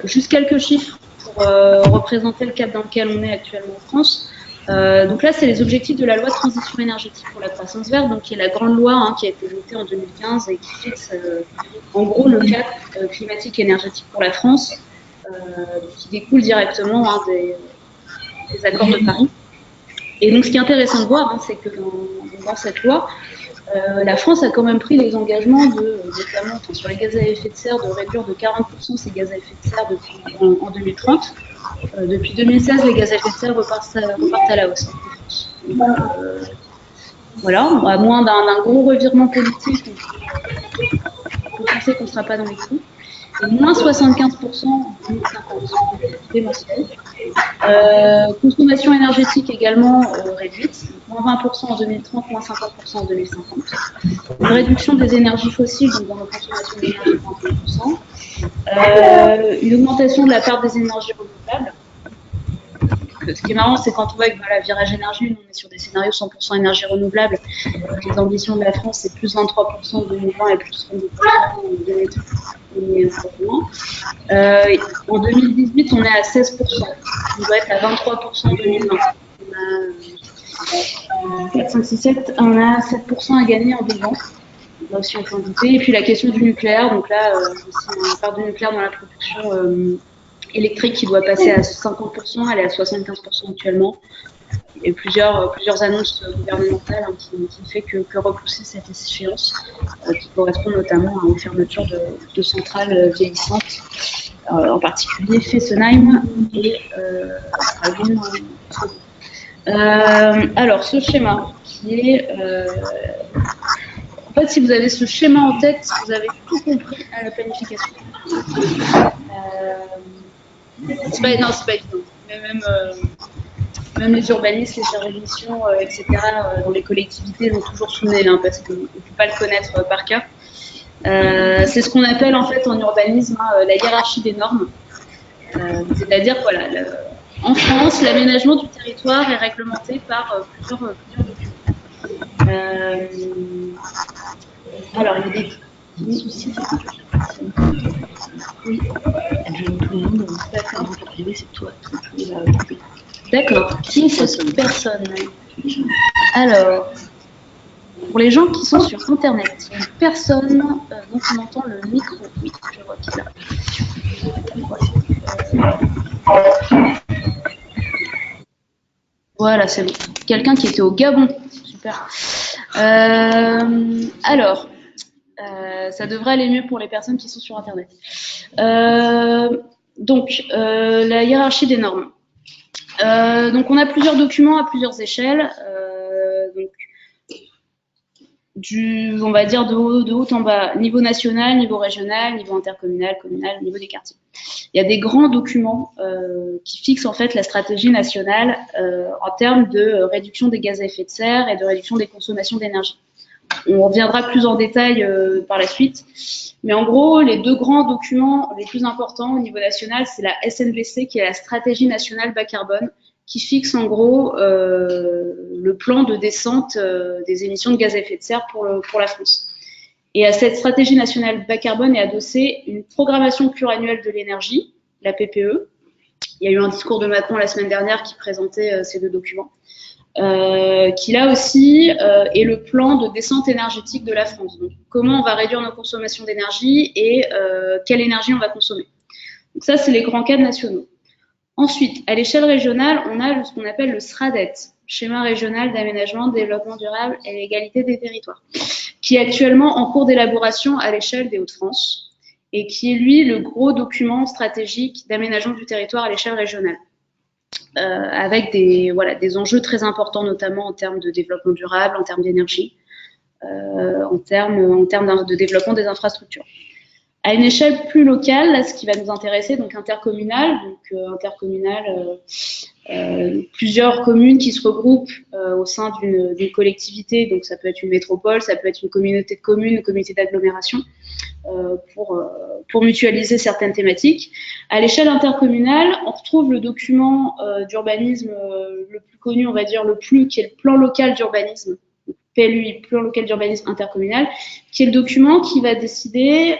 Juste quelques chiffres pour représenter le cadre dans lequel on est actuellement en France. Donc là, c'est les objectifs de la loi de transition énergétique pour la croissance verte, donc qui est la grande loi qui a été votée en 2015 et qui fixe en gros le cadre climatique et énergétique pour la France, qui découle directement des accords de Paris. Et donc, ce qui est intéressant de voir, c'est que dans cette loi, la France a quand même pris les engagements notamment sur les gaz à effet de serre, de réduire de 40% ces gaz à effet de serre en 2030. Depuis 2016, les gaz à effet de serre repartent à la hausse en France. Donc, à moins d'un gros revirement politique, on peut penser qu'on ne sera pas dans les clous. moins 75% en 2050, c'est mensuel. Consommation énergétique également réduite, moins 20% en 2030, moins 50% en 2050. Une réduction des énergies fossiles, donc dans nos consommations d'énergie, 21%. Une augmentation de la part des énergies renouvelables. Ce qui est marrant, c'est quand on voit que la virage énergie, nous, on est sur des scénarios 100% énergie renouvelable. Les ambitions de la France, c'est plus 23% en 2020 et plus 32% en 2030. En 2018, on est à 16%. On doit être à 23% en 2020. On a 4, 5, 6, 7. On a 7% à gagner en 2020. Là aussi, on peut en douter. Et puis la question du nucléaire. Donc là, on parle du nucléaire dans la production électrique qui doit passer à 50%, elle est à 75% actuellement. Il y a eu plusieurs annonces gouvernementales qui fait que repousser cette échéance, qui correspond notamment aux fermetures de centrales vieillissantes, en particulier Fessenheim et Dragon. Alors, ce schéma qui est... en fait, si vous avez ce schéma en tête, vous avez tout compris à la planification. C'est pas évident. Mais même les urbanistes, les chargés de mission, etc., dans les collectivités, l'ont toujours sous le nez, parce qu'on ne peut pas le connaître par cœur. C'est ce qu'on appelle en fait en urbanisme la hiérarchie des normes. C'est-à-dire, voilà, en France, l'aménagement du territoire est réglementé par plusieurs documents. Alors, il y a des soucis. Oui. Tout le monde, d'accord. Privé, c'est toi. D'accord. Qui est cette personne? Alors, pour les gens qui sont sur Internet, il y a une personne dont on entend le micro. Oui, je vois qu'il est là. Voilà, c'est bon. Quelqu'un qui était au Gabon. Super. Alors, ça devrait aller mieux pour les personnes qui sont sur Internet. Donc, la hiérarchie des normes. Donc, on a plusieurs documents à plusieurs échelles. Donc, on va dire de haut en bas, niveau national, niveau régional, niveau intercommunal, communal, niveau des quartiers. Il y a des grands documents qui fixent en fait la stratégie nationale en termes de réduction des gaz à effet de serre et de réduction des consommations d'énergie. On reviendra plus en détail par la suite. Mais en gros, les deux grands documents les plus importants au niveau national, c'est la SNBC, qui est la stratégie nationale bas carbone, qui fixe en gros le plan de descente des émissions de gaz à effet de serre pour la France. Et à cette stratégie nationale bas carbone est adossée une programmation pluriannuelle de l'énergie, la PPE. Il y a eu un discours de Macron la semaine dernière qui présentait ces deux documents. Qui là aussi est le plan de descente énergétique de la France. Donc, comment on va réduire nos consommations d'énergie et quelle énergie on va consommer. Donc ça, c'est les grands cadres nationaux. Ensuite, à l'échelle régionale, on a ce qu'on appelle le SRADET, Schéma régional d'aménagement, de développement durable et l'égalité des territoires, qui est actuellement en cours d'élaboration à l'échelle des Hauts-de-France et qui est, lui, le gros document stratégique d'aménagement du territoire à l'échelle régionale. Avec des enjeux très importants, notamment en termes de développement durable, en termes d'énergie, en termes de développement des infrastructures. À une échelle plus locale, là, ce qui va nous intéresser, donc intercommunal, plusieurs communes qui se regroupent au sein d'une collectivité, donc ça peut être une métropole, ça peut être une communauté de communes, une communauté d'agglomération, pour mutualiser certaines thématiques. À l'échelle intercommunale, on retrouve le document d'urbanisme le plus connu, on va dire qui est le plan local d'urbanisme, PLUI, plan local d'urbanisme intercommunal, qui est le document qui va décider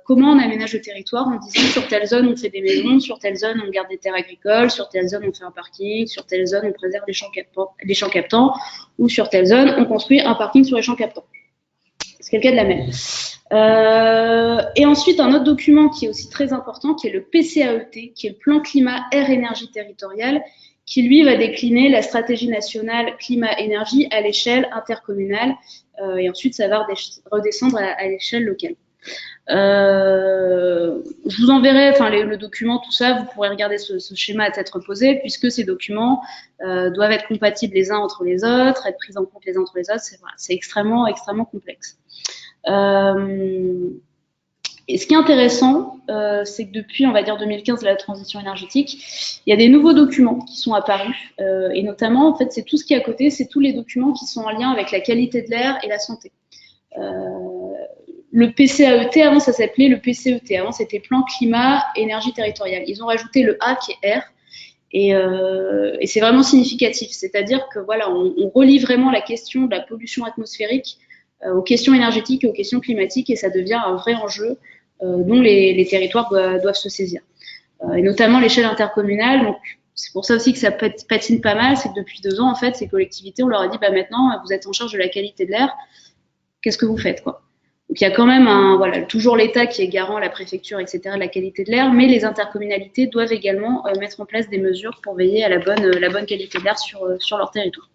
comment on aménage le territoire en disant sur telle zone on fait des maisons, sur telle zone on garde des terres agricoles, sur telle zone on fait un parking, sur telle zone on préserve les champs captants, ou sur telle zone on construit un parking sur les champs captants. C'est le cas de la mer. Et ensuite, un autre document qui est aussi très important, qui est le PCAET, qui est le plan climat air énergie territorial, qui lui va décliner la stratégie nationale climat-énergie à l'échelle intercommunale, et ensuite ça va redescendre à l'échelle locale. Je vous enverrai le document, tout ça, vous pourrez regarder ce schéma à tête reposée, puisque ces documents doivent être compatibles les uns entre les autres, être pris en compte les uns entre les autres, c'est extrêmement, extrêmement complexe. Et ce qui est intéressant, c'est que depuis, on va dire 2015, la transition énergétique, il y a des nouveaux documents qui sont apparus, et notamment, en fait, c'est tout ce qui est à côté, c'est tous les documents qui sont en lien avec la qualité de l'air et la santé. Le PCAET, avant, ça s'appelait le PCET. Avant, c'était Plan Climat Énergie Territoriale. Ils ont rajouté le A qui est R, et c'est vraiment significatif. C'est-à-dire que voilà, on relie vraiment la question de la pollution atmosphérique aux questions énergétiques et aux questions climatiques, et ça devient un vrai enjeu dont les territoires doivent se saisir. Et notamment l'échelle intercommunale. Donc, c'est pour ça aussi que ça patine pas mal, c'est que depuis 2 ans, en fait, ces collectivités, on leur a dit, bah maintenant, vous êtes en charge de la qualité de l'air, qu'est-ce que vous faites, quoi? Donc, il y a quand même toujours l'État qui est garant, la préfecture, etc., de la qualité de l'air, mais les intercommunalités doivent également mettre en place des mesures pour veiller à la bonne qualité de l'air sur leur territoire.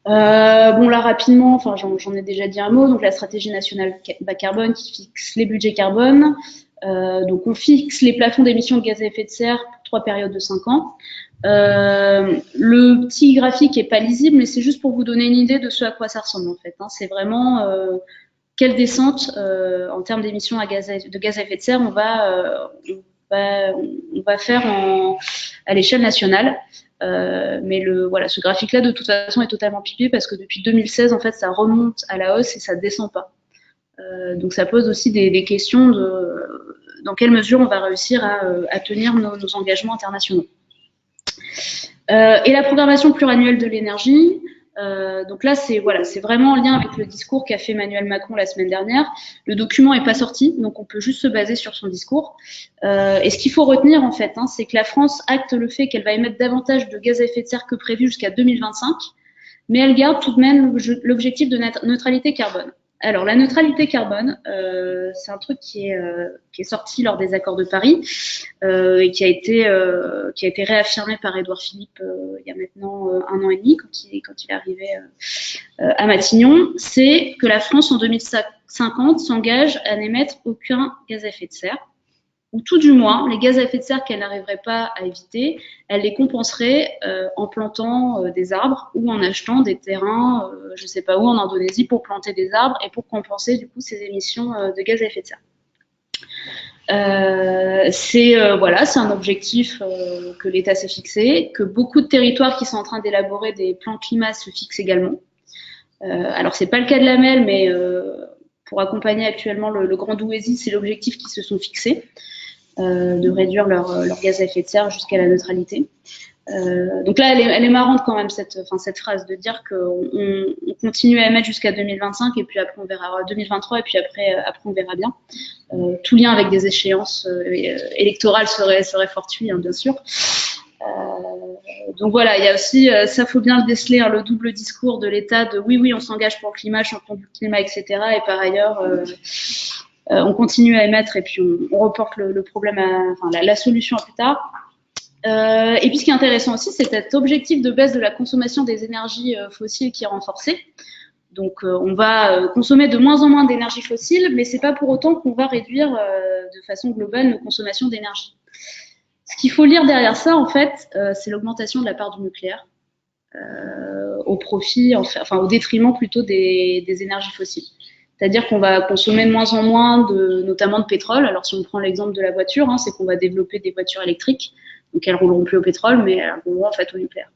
Bon, là, rapidement, enfin, j'en ai déjà dit un mot. Donc, la stratégie nationale bas carbone qui fixe les budgets carbone. Donc, on fixe les plafonds d'émissions de gaz à effet de serre pour 3 périodes de 5 ans. Le petit graphique est pas lisible, mais c'est juste pour vous donner une idée de ce à quoi ça ressemble, en fait. Hein. C'est vraiment quelle descente en termes d'émissions de gaz à effet de serre on va faire à l'échelle nationale. Mais voilà, ce graphique-là, de toute façon, est totalement pipé parce que depuis 2016, en fait, ça remonte à la hausse et ça descend pas. Donc, ça pose aussi des questions de dans quelle mesure on va réussir à tenir nos engagements internationaux. Et la programmation pluriannuelle de l'énergie. Donc là, c'est vraiment en lien avec le discours qu'a fait Emmanuel Macron la semaine dernière. Le document n'est pas sorti, donc on peut juste se baser sur son discours. Et ce qu'il faut retenir, en fait, c'est que la France acte le fait qu'elle va émettre davantage de gaz à effet de serre que prévu jusqu'à 2025, mais elle garde tout de même l'objectif de neutralité carbone. Alors, la neutralité carbone, c'est un truc qui est sorti lors des accords de Paris et qui a été réaffirmé par Édouard Philippe il y a maintenant 1 an et demi, quand il est arrivé à Matignon. C'est que la France, en 2050, s'engage à n'émettre aucun gaz à effet de serre, ou tout du moins, les gaz à effet de serre qu'elle n'arriverait pas à éviter, elle les compenserait en plantant des arbres ou en achetant des terrains, je ne sais pas où, en Indonésie, pour planter des arbres et pour compenser du coup ces émissions de gaz à effet de serre. C'est un objectif que l'État s'est fixé, que beaucoup de territoires qui sont en train d'élaborer des plans climat se fixent également. Alors, c'est pas le cas de la MEL, mais pour accompagner actuellement le Grand Douaisis, c'est l'objectif qu'ils se sont fixés. De réduire leur gaz à effet de serre jusqu'à la neutralité. Donc là, elle est marrante quand même, cette phrase, de dire qu'on continue à émettre jusqu'à 2025 et puis après on verra 2023 et puis après on verra bien. Tout lien avec des échéances électorales serait fortuit, hein, bien sûr. Donc voilà, il y a aussi, ça faut bien le déceler, le double discours de l'État de oui, on s'engage pour le climat, champion du climat, etc. Et par ailleurs, on continue à émettre et puis on reporte le problème, la solution à plus tard. Et puis ce qui est intéressant aussi, c'est cet objectif de baisse de la consommation des énergies fossiles qui est renforcé. Donc on va consommer de moins en moins d'énergie fossile, mais c'est pas pour autant qu'on va réduire de façon globale nos consommations d'énergie. Ce qu'il faut lire derrière ça, en fait, c'est l'augmentation de la part du nucléaire au profit, au détriment plutôt des énergies fossiles. C'est-à-dire qu'on va consommer de moins en moins, notamment de pétrole. Alors, si on prend l'exemple de la voiture, c'est qu'on va développer des voitures électriques. Donc, elles ne rouleront plus au pétrole, mais elles rouleront en fait au nucléaire.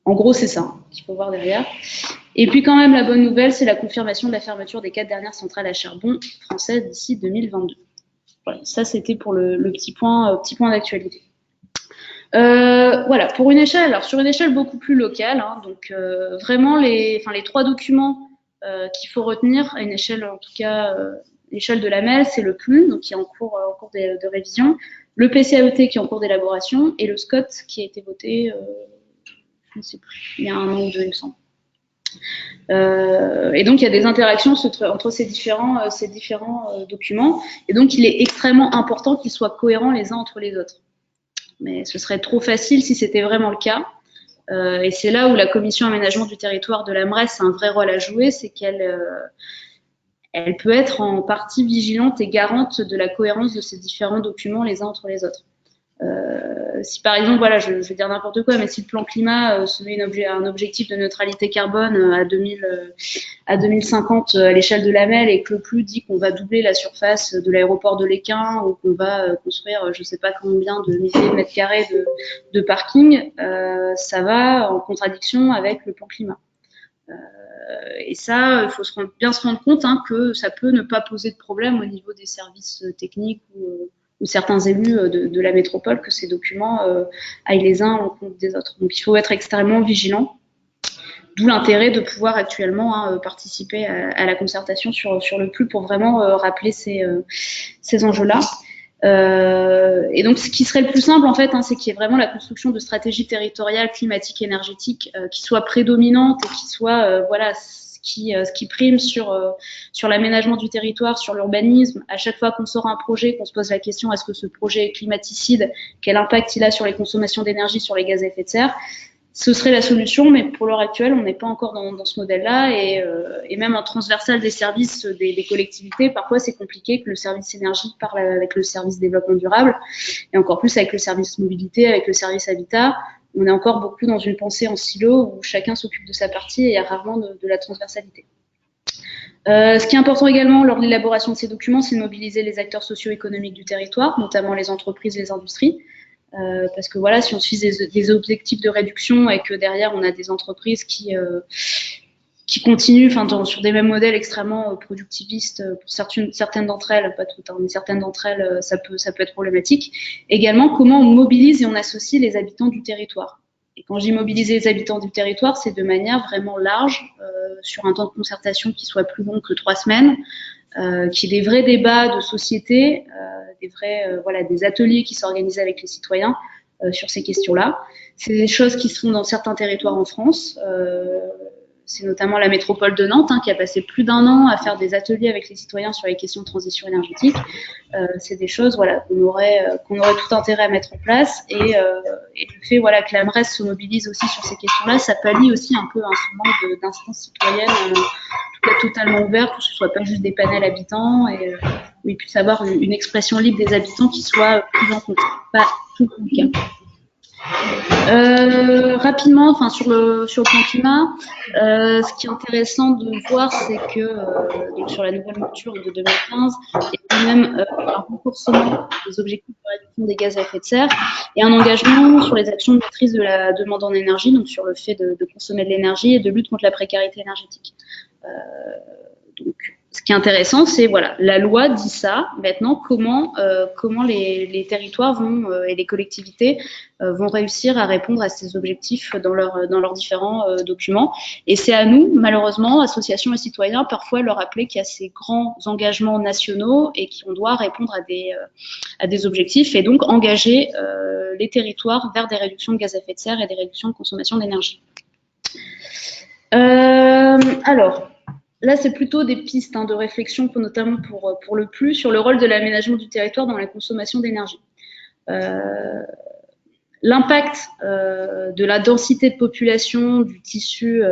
En gros, c'est ça qu'il faut voir derrière. Et puis, quand même, la bonne nouvelle, c'est la confirmation de la fermeture des 4 dernières centrales à charbon françaises d'ici 2022. Voilà, ça, c'était pour le petit point d'actualité. Voilà, pour une échelle, alors sur une échelle beaucoup plus locale, donc vraiment les 3 documents qu'il faut retenir à une échelle, en tout cas l'échelle de la MEL, c'est le PLU, donc qui est en cours de révision, le PCAET qui est en cours d'élaboration et le SCOT qui a été voté, je ne sais plus, il y a 1 an ou 2, il me semble. Et donc il y a des interactions entre ces différents documents, et donc il est extrêmement important qu'ils soient cohérents les uns entre les autres. Mais ce serait trop facile si c'était vraiment le cas. Et c'est là où la commission aménagement du territoire de la MRES a un vrai rôle à jouer, c'est qu'elle peut être en partie vigilante et garante de la cohérence de ces différents documents les uns entre les autres. Si par exemple, voilà, je vais dire n'importe quoi, mais si le plan climat se met un objectif de neutralité carbone à 2050 à l'échelle de la MEL et que le PLU dit qu'on va doubler la surface de l'aéroport de l'Équin ou qu'on va construire je sais pas combien de milliers de mètres carrés de parking, ça va en contradiction avec le plan climat. Et ça, il faut bien se rendre compte que ça peut ne pas poser de problème au niveau des services techniques ou certains élus de la métropole, que ces documents aillent les uns en compte des autres. Donc il faut être extrêmement vigilant, d'où l'intérêt de pouvoir actuellement participer à la concertation sur le PLU pour vraiment rappeler ces enjeux-là. Et donc, ce qui serait le plus simple, en fait, c'est qu'il y ait vraiment la construction de stratégies territoriales, climatiques, énergétiques qui soient prédominantes et qui soient, voilà, ce qui prime sur l'aménagement du territoire, sur l'urbanisme. À chaque fois qu'on sort un projet, qu'on se pose la question est-ce que ce projet est climaticide, quel impact il a sur les consommations d'énergie, sur les gaz à effet de serre. Ce serait la solution, mais pour l'heure actuelle, on n'est pas encore dans ce modèle-là. Et même en transversal des services des collectivités, parfois c'est compliqué que le service énergie parle avec le service développement durable, et encore plus avec le service mobilité, avec le service habitat. On est encore beaucoup dans une pensée en silo où chacun s'occupe de sa partie et il y a rarement de la transversalité. Ce qui est important également lors de l'élaboration de ces documents, c'est de mobiliser les acteurs socio-économiques du territoire, notamment les entreprises et les industries. Parce que voilà, si on suit des objectifs de réduction et que derrière on a des entreprises qui continuent, sur des mêmes modèles extrêmement productivistes, pour certaines d'entre elles, pas toutes, mais certaines d'entre elles, ça peut être problématique. Également, comment on mobilise et on associe les habitants du territoire. Et quand je dis mobiliser les habitants du territoire, c'est de manière vraiment large, sur un temps de concertation qui soit plus long que 3 semaines, qu'il y ait des vrais débats de société, des ateliers qui s'organisent avec les citoyens sur ces questions-là. C'est des choses qui se font dans certains territoires en France. C'est notamment la métropole de Nantes qui a passé plus d'1 an à faire des ateliers avec les citoyens sur les questions de transition énergétique. C'est des choses qu'on aurait tout intérêt à mettre en place. Et le fait que la MRES se mobilise aussi sur ces questions-là, ça pallie aussi un peu ce manque d'instances citoyennes, en tout cas totalement ouvertes, que ce ne soit pas juste des panels habitants, et où il puisse y avoir une expression libre des habitants qui soit plus en compte. Pas tout le cas. Rapidement, sur le plan climat, ce qui est intéressant de voir, c'est que donc sur la nouvelle mouture de 2015, il y a quand même un renforcement des objectifs de réduction des gaz à effet de serre et un engagement sur les actions de maîtrise de la demande en énergie, donc sur le fait de consommer de l'énergie et de lutte contre la précarité énergétique. Donc, ce qui est intéressant, c'est la loi dit ça. Maintenant, comment les territoires et les collectivités vont réussir à répondre à ces objectifs dans leurs différents documents. Et c'est à nous, malheureusement, associations et citoyens, parfois leur rappeler qu'il y a ces grands engagements nationaux et qu'on doit répondre à des objectifs et donc engager les territoires vers des réductions de gaz à effet de serre et des réductions de consommation d'énergie. Alors, là, c'est plutôt des pistes de réflexion, notamment pour le PLU, sur le rôle de l'aménagement du territoire dans la consommation d'énergie. L'impact de la densité de population, du tissu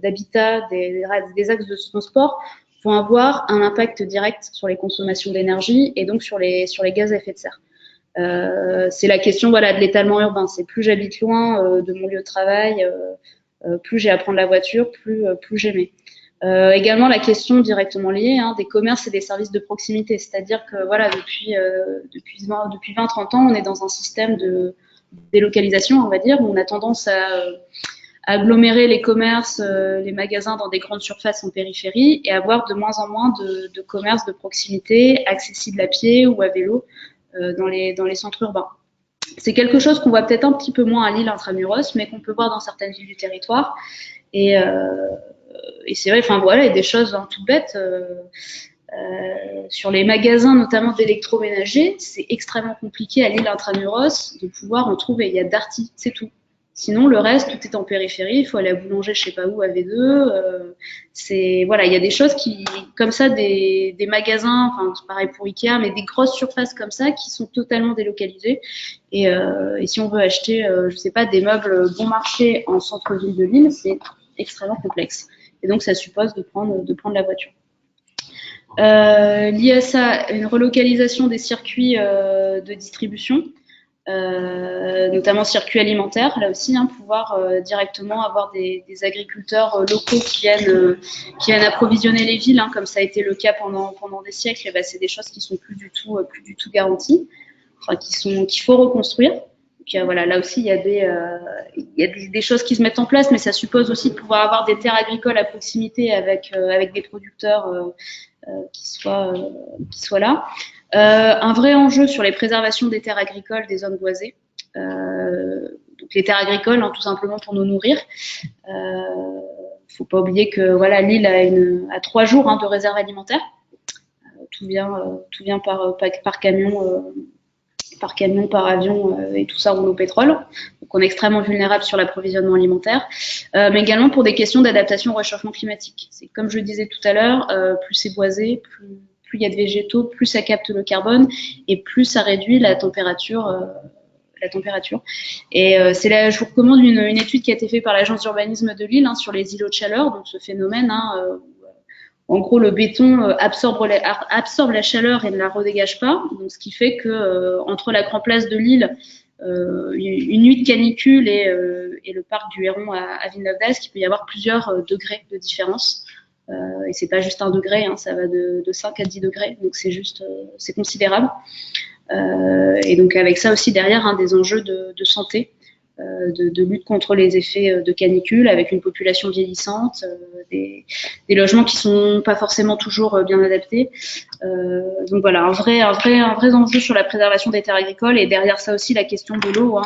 d'habitat, des axes de transport vont avoir un impact direct sur les consommations d'énergie et donc sur les gaz à effet de serre. C'est la question de l'étalement urbain. C'est plus j'habite loin de mon lieu de travail, plus j'ai à prendre la voiture, plus j'aimais. Également la question directement liée des commerces et des services de proximité, c'est-à-dire que depuis 20-30 ans, on est dans un système de délocalisation, on va dire, où on a tendance à agglomérer les commerces, les magasins dans des grandes surfaces en périphérie et avoir de moins en moins de commerces de proximité accessibles à pied ou à vélo dans les centres urbains. C'est quelque chose qu'on voit peut-être un petit peu moins à Lille intramuros, mais qu'on peut voir dans certaines villes du territoire. Et c'est vrai, il y a des choses toutes bêtes. Sur les magasins, notamment d'électroménager, c'est extrêmement compliqué à Lille intramuros de pouvoir en trouver. Il y a Darty, c'est tout. Sinon, le reste, tout est en périphérie. Il faut aller à boulanger, je sais pas où, à V2. Il y a des choses comme ça, des magasins, c'est pareil pour Ikea, mais des grosses surfaces comme ça qui sont totalement délocalisées. Et si on veut acheter, je sais pas, des meubles bon marché en centre-ville de Lille, c'est extrêmement complexe. Et donc, ça suppose de prendre la voiture. Lié à ça, une relocalisation des circuits de distribution. notamment circuit alimentaire. Là aussi, pouvoir directement avoir des agriculteurs locaux qui viennent approvisionner les villes, comme ça a été le cas pendant des siècles. Et ben, c'est des choses qui sont plus du tout garanties, enfin qu'il faut reconstruire. Donc, voilà, là aussi, il y a des choses qui se mettent en place, mais ça suppose aussi de pouvoir avoir des terres agricoles à proximité avec des producteurs qui soient là. Un vrai enjeu sur les préservations des terres agricoles des zones boisées. Donc les terres agricoles, tout simplement pour nous nourrir. Faut pas oublier que voilà, l'île a 3 jours de réserve alimentaire. Tout vient par camion. Par avion et tout ça roule au pétrole. Donc on est extrêmement vulnérable sur l'approvisionnement alimentaire, mais également pour des questions d'adaptation au réchauffement climatique. C'est comme je disais tout à l'heure, plus c'est boisé, plus il y a de végétaux, plus ça capte le carbone et plus ça réduit la température. Et c'est là, je vous recommande une étude qui a été faite par l'agence d'urbanisme de Lille sur les îlots de chaleur, donc ce phénomène. En gros, le béton absorbe la chaleur et ne la redégage pas. Donc, ce qui fait que entre la Grand Place de Lille, une nuit de canicule et le parc du Héron à Villeneuve d'Ascq, il peut y avoir plusieurs degrés de différence. Et c'est pas juste 1 degré, ça va de 5 à 10 degrés. Donc, c'est considérable. Et donc, avec ça aussi derrière, des enjeux de santé. De lutte contre les effets de canicule, avec une population vieillissante, des logements qui sont pas forcément toujours bien adaptés. Donc voilà, un vrai enjeu sur la préservation des terres agricoles, et derrière ça aussi la question de l'eau,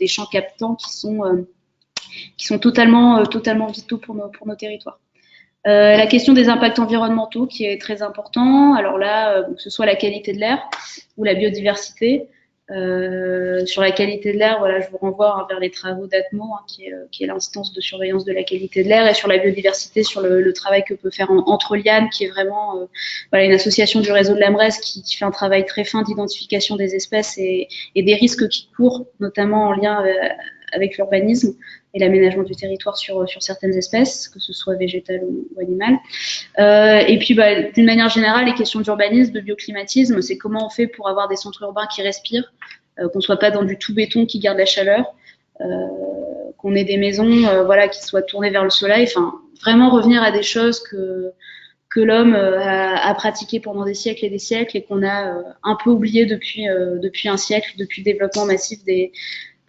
des champs captants qui sont totalement vitaux pour nos territoires. La question des impacts environnementaux qui est très important. Alors là, que ce soit la qualité de l'air ou la biodiversité. Sur la qualité de l'air, voilà, je vous renvoie vers les travaux d'Atmo, qui est l'instance de surveillance de la qualité de l'air, et sur la biodiversité, sur le travail que peut faire Entre Lianes, qui est vraiment une association du réseau de la Mresse qui fait un travail très fin d'identification des espèces et des risques qui courent, notamment en lien avec l'urbanisme et l'aménagement du territoire sur certaines espèces, que ce soit végétales ou animales. Et puis, d'une manière générale, les questions d'urbanisme, de bioclimatisme, c'est comment on fait pour avoir des centres urbains qui respirent, qu'on ne soit pas dans du tout béton qui garde la chaleur, qu'on ait des maisons qui soient tournées vers le soleil. Enfin, vraiment revenir à des choses que l'homme a pratiquées pendant des siècles et des siècles, et qu'on a un peu oublié depuis un siècle, depuis le développement massif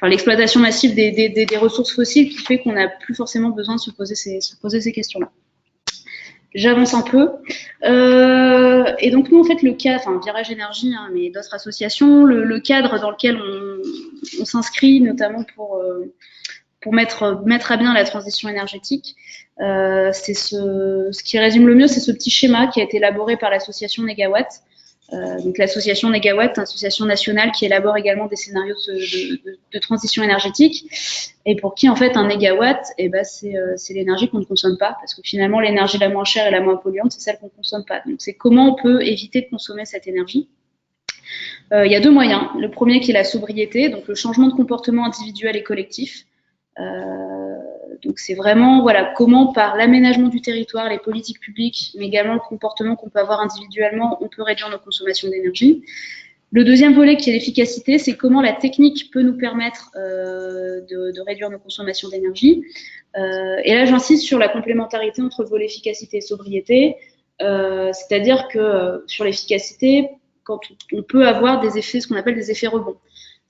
l'exploitation massive des ressources fossiles, qui fait qu'on n'a plus forcément besoin de se poser ces questions-là. J'avance un peu. Et donc nous, en fait, Virage Énergie, mais d'autres associations, le cadre dans lequel on s'inscrit, notamment pour mettre à bien la transition énergétique, c'est ce qui résume le mieux, c'est ce petit schéma qui a été élaboré par l'association Négawatt. Donc l'association Négawatt, association nationale qui élabore également des scénarios de transition énergétique, et pour qui en fait un négawatt, c'est l'énergie qu'on ne consomme pas, parce que finalement l'énergie la moins chère et la moins polluante, c'est celle qu'on ne consomme pas. Donc c'est comment on peut éviter de consommer cette énergie. Il y a 2 moyens. Le premier qui est la sobriété, donc le changement de comportement individuel et collectif. Donc c'est vraiment comment par l'aménagement du territoire, les politiques publiques, mais également le comportement qu'on peut avoir individuellement, on peut réduire nos consommations d'énergie. Le deuxième volet qui est l'efficacité, c'est comment la technique peut nous permettre de réduire nos consommations d'énergie. Et là j'insiste sur la complémentarité entre le volet efficacité et sobriété, c'est-à-dire que sur l'efficacité, quand on peut avoir des effets, ce qu'on appelle des effets rebonds.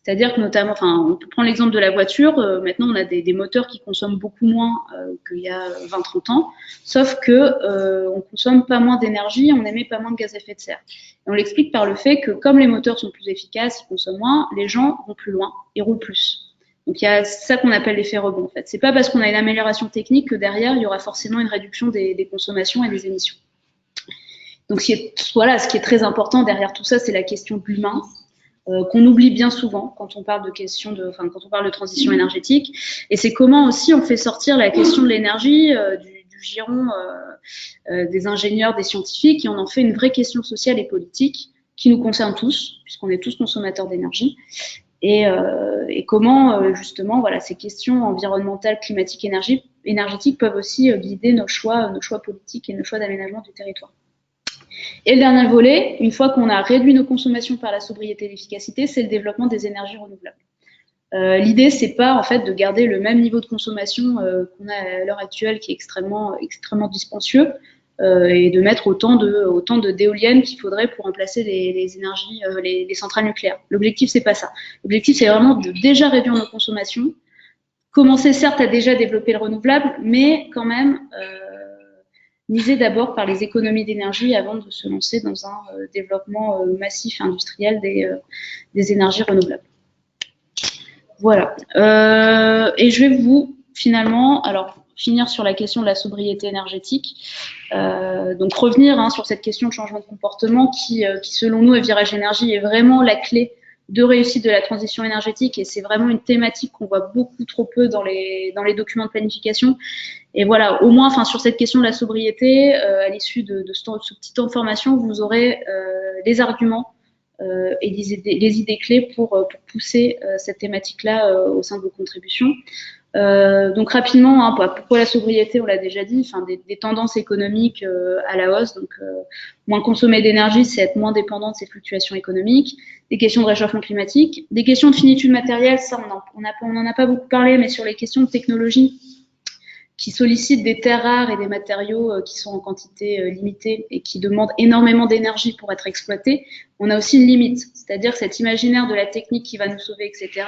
C'est-à-dire que notamment, on peut prendre l'exemple de la voiture, maintenant on a des moteurs qui consomment beaucoup moins qu'il y a 20-30 ans, sauf que on consomme pas moins d'énergie, on émet pas moins de gaz à effet de serre. Et on l'explique par le fait que comme les moteurs sont plus efficaces, ils consomment moins, les gens vont plus loin et roulent plus. Donc il y a ça qu'on appelle l'effet rebond en fait. C'est pas parce qu'on a une amélioration technique que derrière il y aura forcément une réduction des consommations et des émissions. Donc ce qui est très important derrière tout ça, c'est la question de l'humain. Qu'on oublie bien souvent quand on parle quand on parle de transition énergétique, et c'est comment aussi on fait sortir la question de l'énergie du giron des ingénieurs, des scientifiques, et on en fait une vraie question sociale et politique qui nous concerne tous, puisqu'on est tous consommateurs d'énergie, et comment justement ces questions environnementales, climatiques, énergétiques peuvent aussi guider nos choix politiques et nos choix d'aménagement du territoire. Et le dernier volet, une fois qu'on a réduit nos consommations par la sobriété et l'efficacité, c'est le développement des énergies renouvelables. L'idée, c'est pas en fait de garder le même niveau de consommation qu'on a à l'heure actuelle, qui est extrêmement dispendieux, et de mettre autant d'éoliennes qu'il faudrait pour remplacer les énergies, les centrales nucléaires. L'objectif, c'est pas ça. L'objectif, c'est vraiment de déjà réduire nos consommations, commencer certes à déjà développer le renouvelable, mais quand même miser d'abord par les économies d'énergie avant de se lancer dans un développement massif industriel des énergies renouvelables. Voilà. Et je vais finalement, finir sur la question de la sobriété énergétique. Donc revenir sur cette question de changement de comportement qui selon nous, et Virage Énergie, est vraiment la clé de réussite de la transition énergétique, et c'est vraiment une thématique qu'on voit beaucoup trop peu dans les documents de planification. Et voilà, au moins, sur cette question de la sobriété, à l'issue de ce petit temps de formation, vous aurez les arguments et les idées clés pour pousser cette thématique-là au sein de vos contributions. Donc rapidement, pourquoi la sobriété, on l'a déjà dit, des tendances économiques à la hausse, donc moins consommer d'énergie, c'est être moins dépendant de ces fluctuations économiques, des questions de réchauffement climatique, des questions de finitude matérielle, ça on n'en a pas beaucoup parlé, mais sur les questions de technologie qui sollicitent des terres rares et des matériaux qui sont en quantité limitée et qui demandent énormément d'énergie pour être exploités, on a aussi une limite, c'est-à-dire que cet imaginaire de la technique qui va nous sauver, etc.,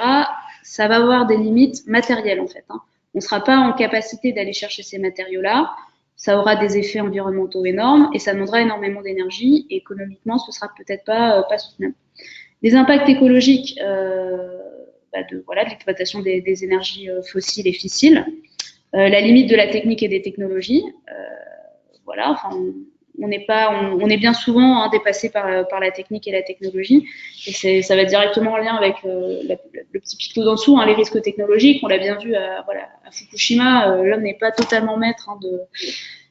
ça va avoir des limites matérielles en fait. On ne sera pas en capacité d'aller chercher ces matériaux-là, ça aura des effets environnementaux énormes et ça demandera énormément d'énergie et économiquement, ce sera peut-être pas soutenable. Les impacts écologiques de l'exploitation des énergies fossiles et fissiles, la limite de la technique et des technologies, on est bien souvent dépassé par la technique et la technologie, et ça va directement en lien avec le petit picto d'en dessous, les risques technologiques. On l'a bien vu à Fukushima, l'homme n'est pas totalement maître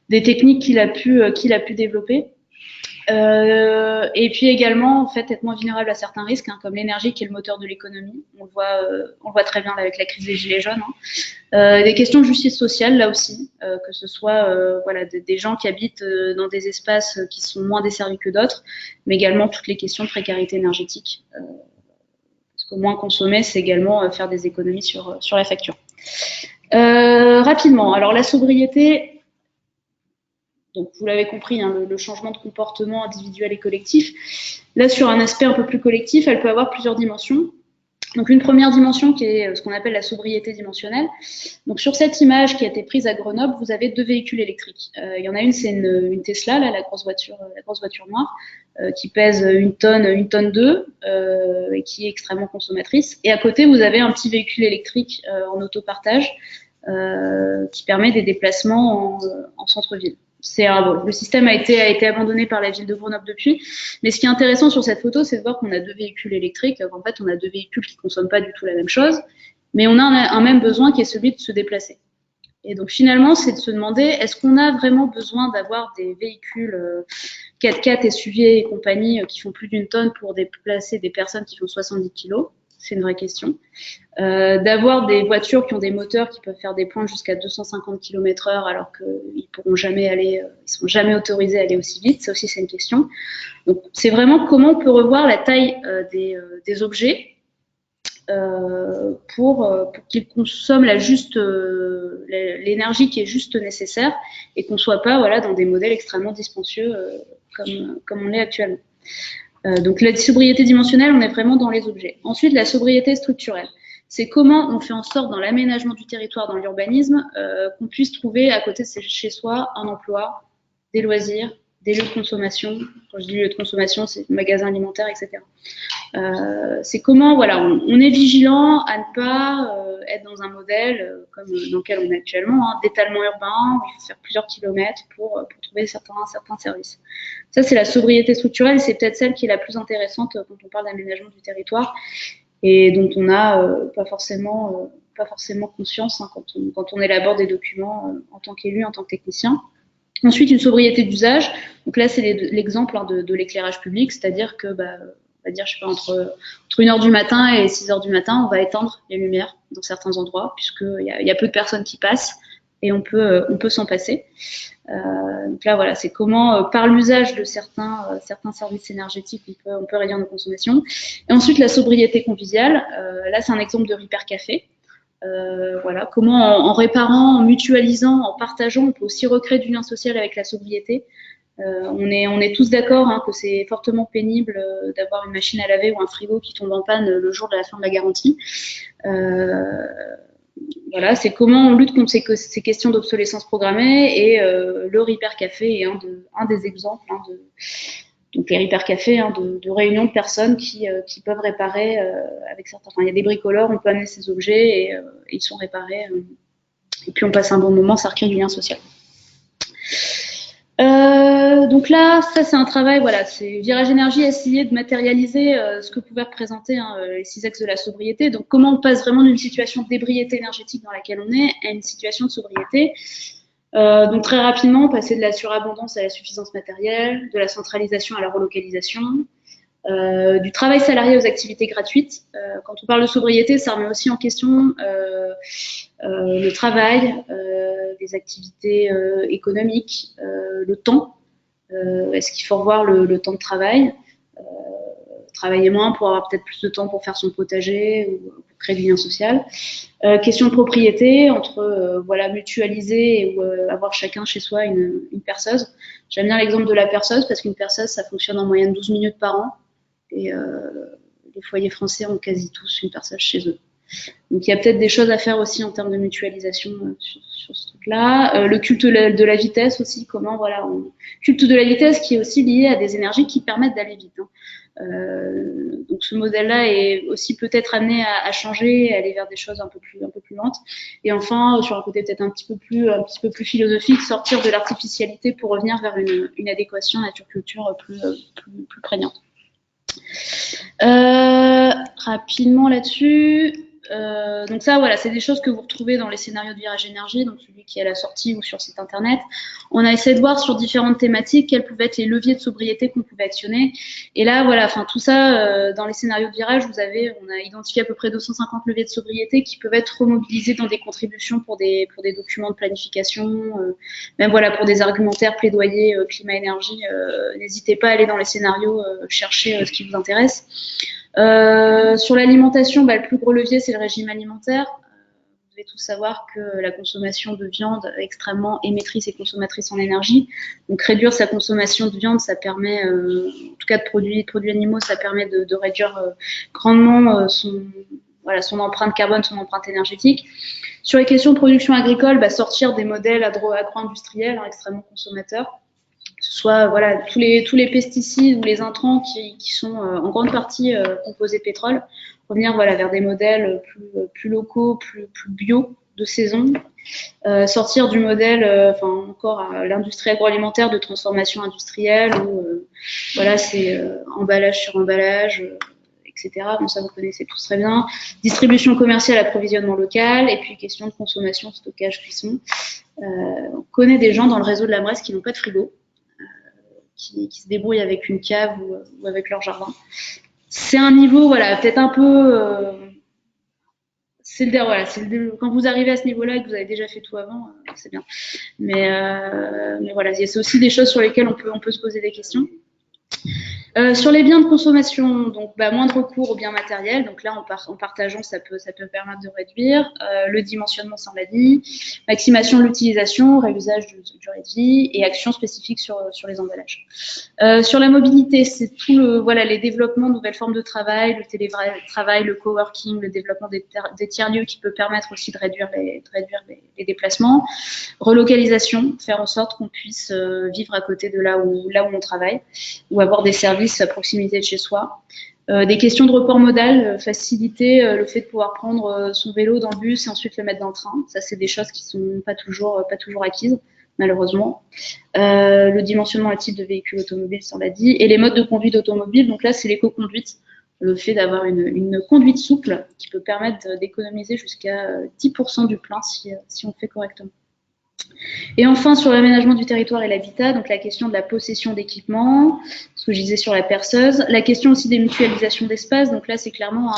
des techniques qu'il a pu développer. Et puis également, en fait, être moins vulnérable à certains risques, comme l'énergie qui est le moteur de l'économie. On le voit très bien là, avec la crise des gilets jaunes. Des questions de justice sociale, là aussi, que ce soit des gens qui habitent dans des espaces qui sont moins desservis que d'autres, mais également toutes les questions de précarité énergétique. Parce que moins consommer, c'est également faire des économies sur la facture. Rapidement, alors la sobriété. Donc, vous l'avez compris, le changement de comportement individuel et collectif. Là, sur un aspect un peu plus collectif, elle peut avoir plusieurs dimensions. Donc, une première dimension qui est ce qu'on appelle la sobriété dimensionnelle. Donc, sur cette image qui a été prise à Grenoble, vous avez 2 véhicules électriques. Il y en a une, c'est une Tesla, là, la grosse voiture noire, qui pèse 1 tonne 2, et qui est extrêmement consommatrice. Et à côté, vous avez un petit véhicule électrique en autopartage qui permet des déplacements en centre-ville. Le système a été abandonné par la ville de Grenoble depuis. Mais ce qui est intéressant sur cette photo, c'est de voir qu'on a 2 véhicules électriques. En fait, on a 2 véhicules qui ne consomment pas du tout la même chose, mais on a un même besoin qui est celui de se déplacer. Et donc finalement, c'est de se demander, est-ce qu'on a vraiment besoin d'avoir des véhicules 4x4, SUV et compagnie qui font plus d'1 tonne pour déplacer des personnes qui font 70 kilos? C'est une vraie question. D'avoir des voitures qui ont des moteurs qui peuvent faire des pointes jusqu'à 250 km/h alors qu'ils pourront jamais ils seront jamais autorisés à aller aussi vite. Ça aussi, c'est une question. Donc, c'est vraiment comment on peut revoir la taille des objets pour qu'ils consomment l'énergie qui est juste nécessaire et qu'on ne soit pas dans des modèles extrêmement dispendieux comme on l'est actuellement. Donc la sobriété dimensionnelle, on est vraiment dans les objets. Ensuite, la sobriété structurelle. C'est comment on fait en sorte dans l'aménagement du territoire, dans l'urbanisme, qu'on puisse trouver à côté de chez soi un emploi, des loisirs, des lieux de consommation. Quand je dis lieux de consommation, c'est magasins alimentaires, etc. C'est comment, on est vigilant à ne pas être dans un modèle comme dans lequel on est actuellement, d'étalement urbain, où il faut faire plusieurs kilomètres pour trouver certains services. Ça, c'est la sobriété structurelle, c'est peut-être celle qui est la plus intéressante quand on parle d'aménagement du territoire et dont on n'a pas forcément conscience quand on élabore des documents en tant qu'élu, en tant que technicien. Ensuite, une sobriété d'usage. Donc là, c'est l'exemple de l'éclairage public, c'est-à-dire que, on va dire, je sais pas, entre 1h du matin et 6h du matin, on va éteindre les lumières dans certains endroits, puisqu'il y a peu de personnes qui passent. et on peut s'en passer. Donc là, voilà, c'est comment, par l'usage de certains services énergétiques, on peut réduire nos consommations. Et ensuite, la sobriété conviviale. Là, c'est un exemple de Repair Café. Voilà, comment en réparant, en mutualisant, en partageant, on peut aussi recréer du lien social avec la sobriété. On est tous d'accord que c'est fortement pénible d'avoir une machine à laver ou un frigo qui tombe en panne le jour de la fin de la garantie. Voilà, c'est comment on lutte contre ces questions d'obsolescence programmée, et le Repair Café est un des exemples. Donc les Repair Café, de réunions de personnes qui peuvent réparer avec certains. Enfin, il y a des bricoleurs, on peut amener ces objets et ils sont réparés. Et puis on passe un bon moment, ça recrée du lien social. Donc là, ça c'est un travail, voilà, c'est Virage Énergie a essayé de matérialiser ce que pouvaient représenter les 6 axes de la sobriété. Donc comment on passe vraiment d'une situation d'ébriété énergétique dans laquelle on est à une situation de sobriété. Donc très rapidement, passer de la surabondance à la suffisance matérielle, de la centralisation à la relocalisation, du travail salarié aux activités gratuites. Quand on parle de sobriété, ça remet aussi en question le travail, les activités économiques, le temps. Est-ce qu'il faut revoir le temps de travail, travailler moins pour avoir peut-être plus de temps pour faire son potager ou pour créer du lien social. Question de propriété, entre mutualiser ou avoir chacun chez soi une perceuse. J'aime bien l'exemple de la perceuse parce qu'une perceuse, ça fonctionne en moyenne 12 minutes par an. Et les foyers français ont quasi tous une perceuse chez eux. Donc il y a peut-être des choses à faire aussi en termes de mutualisation sur ce truc-là. Le culte de la vitesse aussi, culte de la vitesse qui est aussi lié à des énergies qui permettent d'aller vite. Donc ce modèle-là est aussi peut-être amené à changer, à aller vers des choses un peu plus lentes. Et enfin, sur un côté peut-être un petit peu plus philosophique, sortir de l'artificialité pour revenir vers une adéquation nature-culture plus prégnante. Rapidement là-dessus. Donc ça, voilà, c'est des choses que vous retrouvez dans les scénarios de Virage Énergie, donc celui qui est à la sortie ou sur site internet. On a essayé de voir sur différentes thématiques quels pouvaient être les leviers de sobriété qu'on pouvait actionner. Et là, voilà, tout ça, dans les scénarios de Virage, on a identifié à peu près 250 leviers de sobriété qui peuvent être remobilisés dans des contributions pour des documents de planification, même voilà, pour des argumentaires, plaidoyers, climat-énergie. N'hésitez pas à aller dans les scénarios, chercher ce qui vous intéresse. Sur l'alimentation, le plus gros levier, c'est le régime alimentaire. Vous devez tous savoir que la consommation de viande est extrêmement émettrice et consommatrice en énergie. Donc réduire sa consommation de viande, ça permet, en tout cas de produits animaux, ça permet de réduire grandement son empreinte carbone, son empreinte énergétique. Sur les questions de production agricole, sortir des modèles agro-industriels extrêmement consommateurs. Que ce soit tous les pesticides ou les intrants qui sont en grande partie composés de pétrole, revenir vers des modèles plus locaux, plus bio, de saison, sortir du modèle, l'industrie agroalimentaire de transformation industrielle où c'est emballage sur emballage, etc. Bon, ça vous connaissez tous très bien. Distribution commerciale, approvisionnement local, et puis question de consommation, stockage, cuisson. On connaît des gens dans le réseau de la Bresse qui n'ont pas de frigo. Qui se débrouillent avec une cave ou avec leur jardin. C'est un niveau, peut-être un peu... quand vous arrivez à ce niveau-là et que vous avez déjà fait tout avant, c'est bien. Mais voilà, c'est aussi des choses sur lesquelles on peut se poser des questions. Sur les biens de consommation, donc moins de recours aux biens matériels. Donc là, en partageant, ça peut permettre de réduire. Le dimensionnement, ça on l'a dit. Maximation de l'utilisation, réusage de durée de vie et actions spécifiques sur les emballages. Sur la mobilité, c'est tout les développements de nouvelles formes de travail, le télétravail, le coworking, le développement des tiers-lieux qui peut permettre aussi de réduire les déplacements. Relocalisation, faire en sorte qu'on puisse vivre à côté de là où on travaille ou avoir des services à proximité de chez soi. Des questions de report modal, faciliter le fait de pouvoir prendre son vélo dans le bus et ensuite le mettre dans le train. Ça, c'est des choses qui sont pas toujours acquises, malheureusement. Le dimensionnement à type de véhicule automobile, ça on l'a dit. Et les modes de conduite automobile, donc là, c'est l'éco-conduite. Le fait d'avoir une conduite souple qui peut permettre d'économiser jusqu'à 10% du plein si on le fait correctement. Et enfin, sur l'aménagement du territoire et l'habitat, donc la question de la possession d'équipements, ce que je disais sur la perceuse, la question aussi des mutualisations d'espace, donc là c'est clairement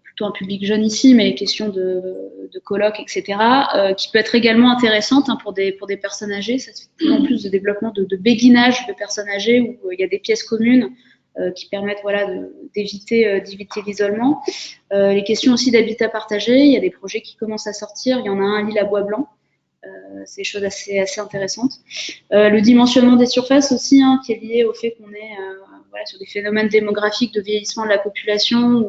plutôt un public jeune ici, mais les questions de de colocs, etc., qui peut être également intéressante pour des personnes âgées. Ça se fait de plus en plus de développement de béguinage de personnes âgées où il y a des pièces communes qui permettent d'éviter l'isolement. Les questions aussi d'habitat partagé, il y a des projets qui commencent à sortir. Il y en a un à Lille à Bois-Blanc. C'est des choses assez intéressantes. Le dimensionnement des surfaces aussi, qui est lié au fait qu'on est sur des phénomènes démographiques de vieillissement de la population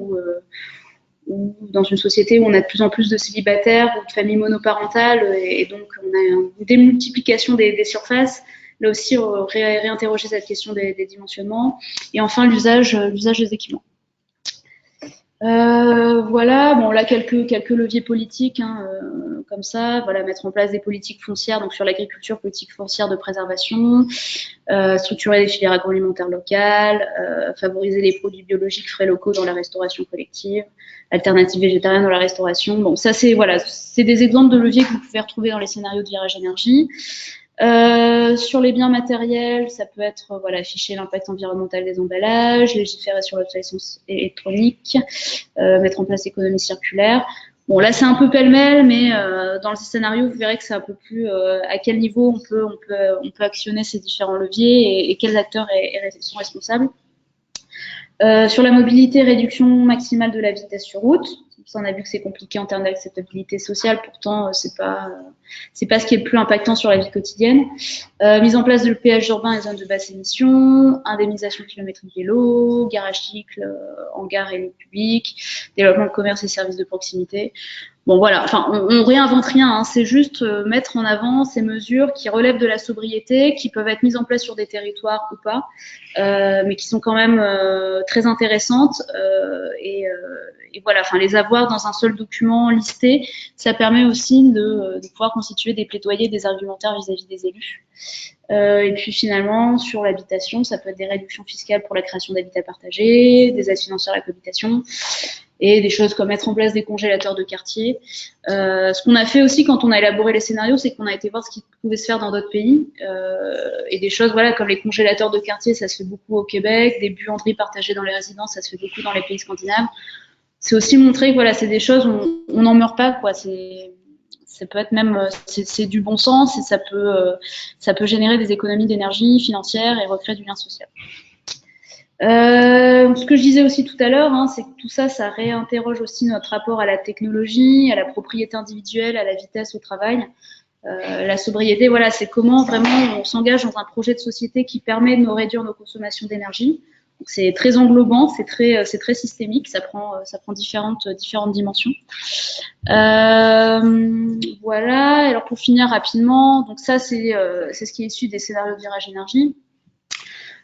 ou dans une société où on a de plus en plus de célibataires ou de familles monoparentales et donc on a une démultiplication des surfaces. Là aussi, réinterroger cette question des dimensionnements. Et enfin, l'usage des équipements. Voilà, bon là quelques leviers politiques comme ça, voilà, mettre en place des politiques foncières, donc sur l'agriculture, politique foncière de préservation, structurer des filières agroalimentaires locales, favoriser les produits biologiques frais locaux dans la restauration collective, alternatives végétariennes dans la restauration. Bon, ça c'est des exemples de leviers que vous pouvez retrouver dans les scénarios de virage énergie. Sur les biens matériels, ça peut être afficher l'impact environnemental des emballages, légiférer sur l'obsolescence électronique, mettre en place l'économie circulaire. Bon, là c'est un peu pêle-mêle, mais dans le scénario, vous verrez que c'est un peu plus à quel niveau on peut actionner ces différents leviers et quels acteurs sont responsables. Sur la mobilité, réduction maximale de la vitesse sur route. Ça, on a vu que c'est compliqué en termes d'acceptabilité sociale, pourtant c'est pas ce qui est le plus impactant sur la vie quotidienne. Mise en place de péage urbain et zones de basse émission, indemnisation kilométrique vélo, garage cycle en gare et lieu public, développement de commerce et services de proximité. Bon voilà, enfin on réinvente rien, c'est juste mettre en avant ces mesures qui relèvent de la sobriété, qui peuvent être mises en place sur des territoires ou pas, mais qui sont quand même très intéressantes et voilà, enfin les avoir dans un seul document listé, ça permet aussi de pouvoir constituer des plaidoyers, des argumentaires vis-à-vis des élus. Et puis finalement, sur l'habitation, ça peut être des réductions fiscales pour la création d'habitats partagés, des aides financières à la cohabitation, et des choses comme mettre en place des congélateurs de quartier. Ce qu'on a fait aussi quand on a élaboré les scénarios, c'est qu'on a été voir ce qui pouvait se faire dans d'autres pays, et des choses comme les congélateurs de quartier, ça se fait beaucoup au Québec, des buanderies partagées dans les résidences, ça se fait beaucoup dans les pays scandinaves. C'est aussi montrer que c'est des choses où on n'en meurt pas, quoi. Ça peut être même, c'est du bon sens et ça peut générer des économies d'énergie financière et recréer du lien social. Ce que je disais aussi tout à l'heure, c'est que tout ça réinterroge aussi notre rapport à la technologie, à la propriété individuelle, à la vitesse au travail. La sobriété, c'est comment vraiment on s'engage dans un projet de société qui permet de réduire nos consommations d'énergie. C'est très englobant, c'est très systémique, ça prend différentes dimensions. Voilà. Alors pour finir rapidement, donc ça c'est ce qui est issu des scénarios de virage énergie,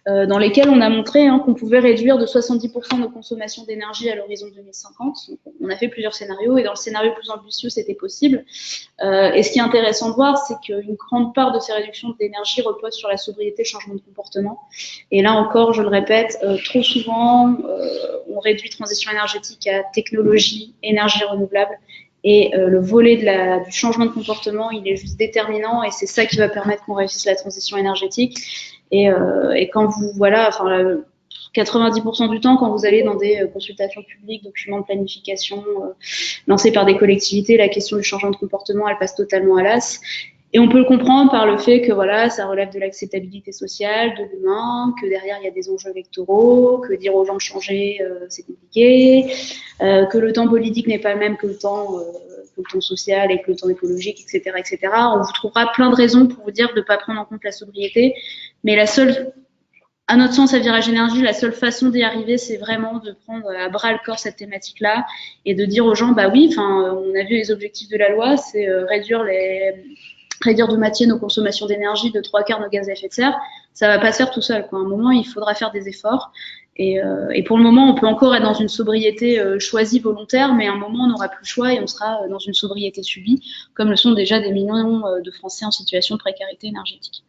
dans lesquels on a montré qu'on pouvait réduire de 70% nos consommations d'énergie à l'horizon 2050. Donc, on a fait plusieurs scénarios et dans le scénario le plus ambitieux, c'était possible. Et ce qui est intéressant de voir, c'est qu'une grande part de ces réductions d'énergie repose sur la sobriété, le changement de comportement. Et là encore, je le répète, trop souvent, on réduit transition énergétique à technologie, énergie renouvelable. Et le volet du changement de comportement, il est juste déterminant et c'est ça qui va permettre qu'on réussisse la transition énergétique. Et quand vous, 90% du temps, quand vous allez dans des consultations publiques, documents de planification lancés par des collectivités, la question du changement de comportement, elle passe totalement à l'as. Et on peut le comprendre par le fait que ça relève de l'acceptabilité sociale, de l'humain, que derrière il y a des enjeux électoraux, que dire aux gens de changer, c'est compliqué, que le temps politique n'est pas le même que le temps social et que le temps écologique, etc., etc. On vous trouvera plein de raisons pour vous dire de ne pas prendre en compte la sobriété, mais à notre sens, à Virage Énergie, la seule façon d'y arriver, c'est vraiment de prendre à bras le corps cette thématique-là et de dire aux gens, on a vu les objectifs de la loi, c'est réduire de moitié nos consommations d'énergie, de 3/4 nos gaz à effet de serre. Ça va pas se faire tout seul, quoi. À un moment, il faudra faire des efforts. Et pour le moment, on peut encore être dans une sobriété choisie, volontaire, mais à un moment, on n'aura plus le choix et on sera dans une sobriété subie, comme le sont déjà des millions de Français en situation de précarité énergétique.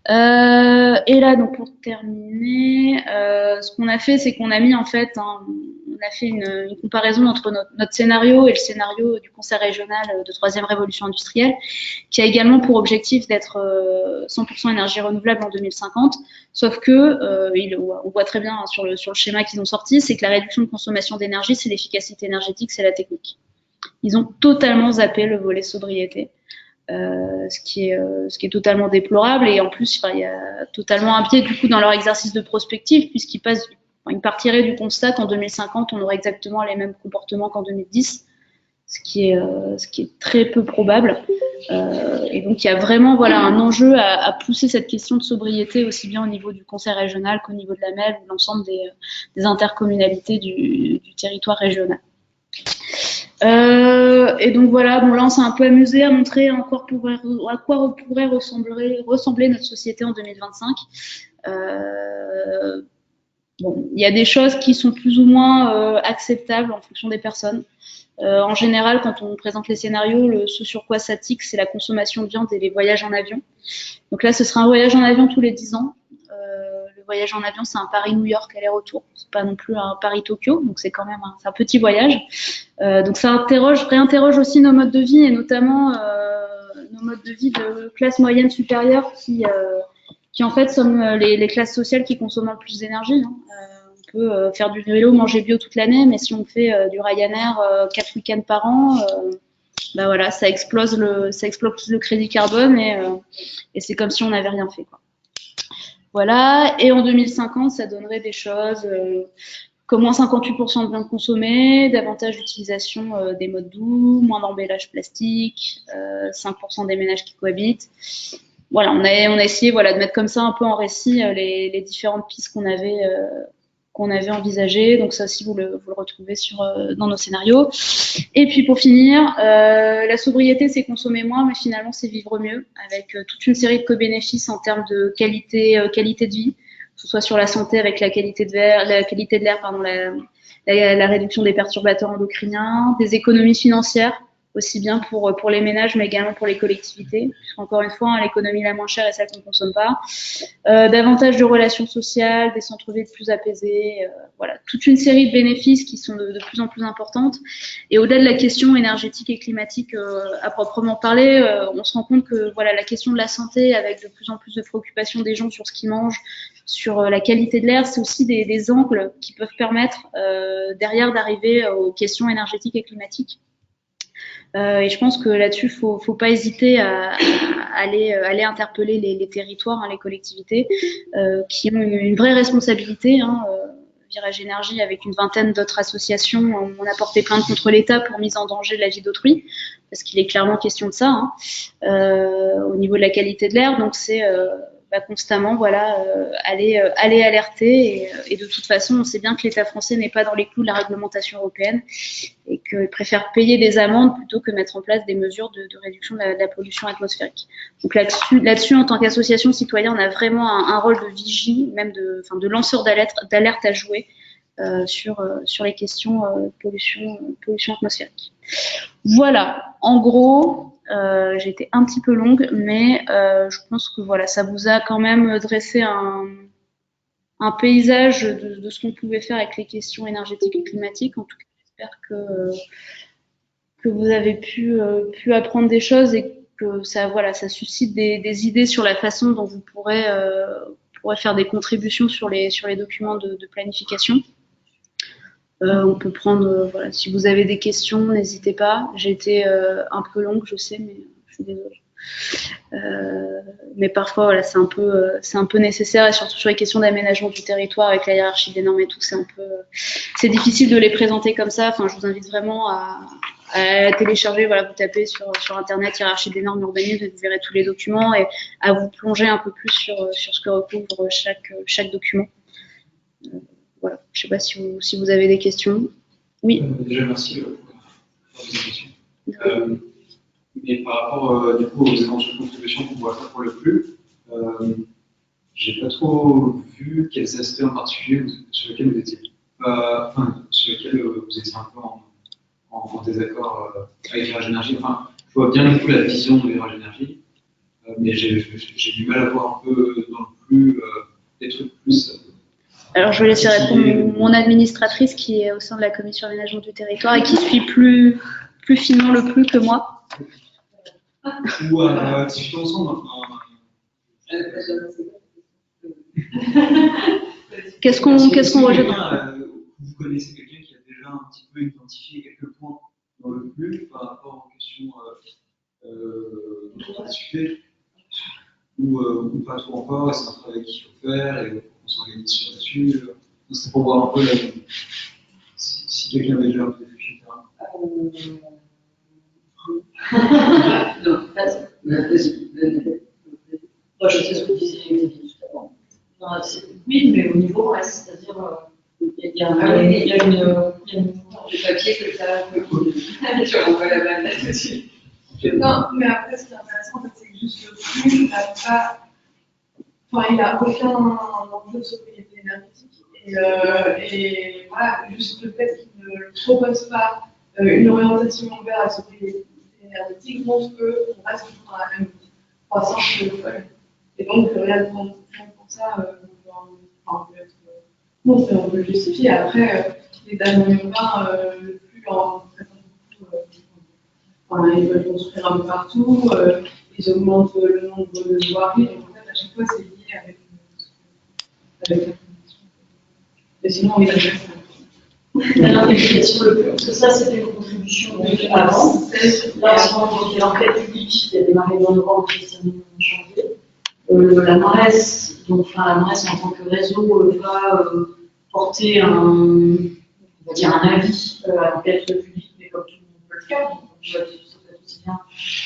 Et là, donc pour terminer, ce qu'on a fait, c'est qu'on a mis on a fait une comparaison entre notre scénario et le scénario du Conseil régional de 3e révolution industrielle, qui a également pour objectif d'être 100% énergie renouvelable en 2050, sauf que on voit très bien sur le schéma qu'ils ont sorti, c'est que la réduction de consommation d'énergie, c'est l'efficacité énergétique, c'est la technique. Ils ont totalement zappé le volet sobriété. Ce qui est totalement déplorable, et en plus il y a totalement un biais du coup dans leur exercice de prospective, puisqu'ils partiraient du constat qu'en 2050 on aurait exactement les mêmes comportements qu'en 2010, ce qui est très peu probable, et donc il y a vraiment un enjeu à pousser cette question de sobriété aussi bien au niveau du conseil régional qu'au niveau de la MEF ou l'ensemble des intercommunalités du territoire régional. Et donc voilà, bon là on s'est un peu amusé à montrer encore à quoi pourrait ressembler notre société en 2025. Bon, il y a des choses qui sont plus ou moins acceptables en fonction des personnes. En général, quand on présente les scénarios, ce sur quoi ça tique, c'est la consommation de viande et les voyages en avion. Donc là, ce sera un voyage en avion tous les 10 ans. Le voyage en avion, c'est un Paris-New York aller-retour. C'est pas non plus un Paris-Tokyo, donc c'est quand même un petit voyage. Donc ça réinterroge aussi nos modes de vie, et notamment nos modes de vie de classe moyenne supérieure qui en fait sommes les classes sociales qui consomment le plus d'énergie. On peut faire du vélo, manger bio toute l'année, mais si on fait du Ryanair 4 week-ends par an, bah voilà, ça explose le crédit carbone, et c'est comme si on n'avait rien fait, quoi. Voilà, et en 2050, ça donnerait des choses comme moins 58% de biens consommés, davantage d'utilisation des modes doux, moins d'emballage plastique, 5% des ménages qui cohabitent. Voilà, on a essayé de mettre comme ça un peu en récit les différentes pistes qu'on avait envisagées. Donc ça aussi, vous le retrouvez dans nos scénarios. Et puis pour finir, la sobriété, c'est consommer moins, mais finalement, c'est vivre mieux, avec toute une série de co-bénéfices en termes de qualité de vie, que ce soit sur la santé avec la qualité de l'air, la réduction des perturbateurs endocriniens, des économies financières, aussi bien pour les ménages, mais également pour les collectivités, puisqu'encore une fois, l'économie la moins chère est celle qu'on ne consomme pas. Davantage de relations sociales, des centres-villes plus apaisés, voilà, toute une série de bénéfices qui sont de plus en plus importantes. Et au-delà de la question énergétique et climatique à proprement parler, on se rend compte que la question de la santé, avec de plus en plus de préoccupations des gens sur ce qu'ils mangent, sur la qualité de l'air, c'est aussi des angles qui peuvent permettre derrière d'arriver aux questions énergétiques et climatiques. Et je pense que là-dessus, faut pas hésiter à aller interpeller les territoires, les collectivités, qui ont une vraie responsabilité. Virage Énergie, avec une vingtaine d'autres associations, on a porté plainte contre l'État pour mise en danger de la vie d'autrui, parce qu'il est clairement question de ça, au niveau de la qualité de l'air. Donc c'est constamment aller alerter, et de toute façon on sait bien que l'État français n'est pas dans les clous de la réglementation européenne et qu'il préfère payer des amendes plutôt que mettre en place des mesures de réduction de la pollution atmosphérique. Donc là-dessus en tant qu'association citoyenne, on a vraiment un rôle de vigie, même de lanceur d'alerte à jouer sur les questions pollution atmosphérique. Voilà, en gros, j'ai été un petit peu longue, mais je pense que ça vous a quand même dressé un paysage de ce qu'on pouvait faire avec les questions énergétiques et climatiques. En tout cas, j'espère que vous avez pu apprendre des choses, et que ça suscite des idées sur la façon dont vous pourrez faire des contributions sur les documents de planification. On peut prendre, si vous avez des questions, n'hésitez pas. J'ai été un peu longue, je sais, mais je suis désolée. Mais parfois, c'est un peu nécessaire, et surtout sur les questions d'aménagement du territoire avec la hiérarchie des normes et tout, c'est difficile de les présenter comme ça. Enfin, je vous invite vraiment à télécharger, vous tapez sur internet hiérarchie des normes urbanisme, et vous verrez tous les documents, et à vous plonger un peu plus sur ce que recouvre chaque document. Voilà, je ne sais pas si vous avez des questions. Oui. Déjà, merci pour la présentation. Mais par rapport du coup aux éventuelles contributions qu'on pourra faire pour le flux, j'ai pas trop vu quels aspects en particulier sur lesquels vous étiez un peu en désaccord avec Virage Énergie. Enfin, je vois bien du coup la vision de Virage Énergie, mais j'ai du mal à voir un peu dans le flux des trucs plus. Alors, je vais laisser répondre mon administratrice qui est au sein de la commission d'aménagement du territoire et qui suit plus finement le flux que moi. Ou discutons ensemble. Qu'est-ce qu'on rejette? Vous connaissez quelqu'un qui a déjà un petit peu identifié quelques points dans le plus par rapport aux questions dont on a discuté, ou pas trop encore, et c'est un travail qu'il faut faire, et on s'organise sur là-dessus. C'est pour voir un peu si quelqu'un avait déjà un peu réfléchi. Non, vas-y. Moi, je sais ce que disait Xavier tout à l'heure. Oui, mais au niveau reste, c'est-à-dire, il y a une papier que tu as, tu renvoies la balle là-dessus. Non, mais après, ce qui est intéressant, c'est que juste le flux n'a pas. Enfin, il n'a aucun enjeu de sobriété énergétique. Et voilà, juste le fait qu'il ne propose pas une orientation vers la sobriété énergétique montre qu'on reste toujours dans la même croissance que le folle. Et donc, rien de pour ça, on peut être. Bon, on peut le justifier. Après, les dames en urbain, le flux en enfin, ils veulent construire un peu partout, ils augmentent le nombre de voiries, donc en fait, à chaque fois, c'est lié avec la condition. Mais sinon, on va faire ça. Alors, sur le plus, parce que ça, c'était une contribution avant. Là, en ce moment, il y a l'enquête publique qui a démarré dans novembre, qui s'est terminée en janvier. La MARES, donc, la MARES en tant que réseau, va porter un avis à l'enquête publique, mais comme tout le monde peut le faire. Donc, ça peut être aussi bien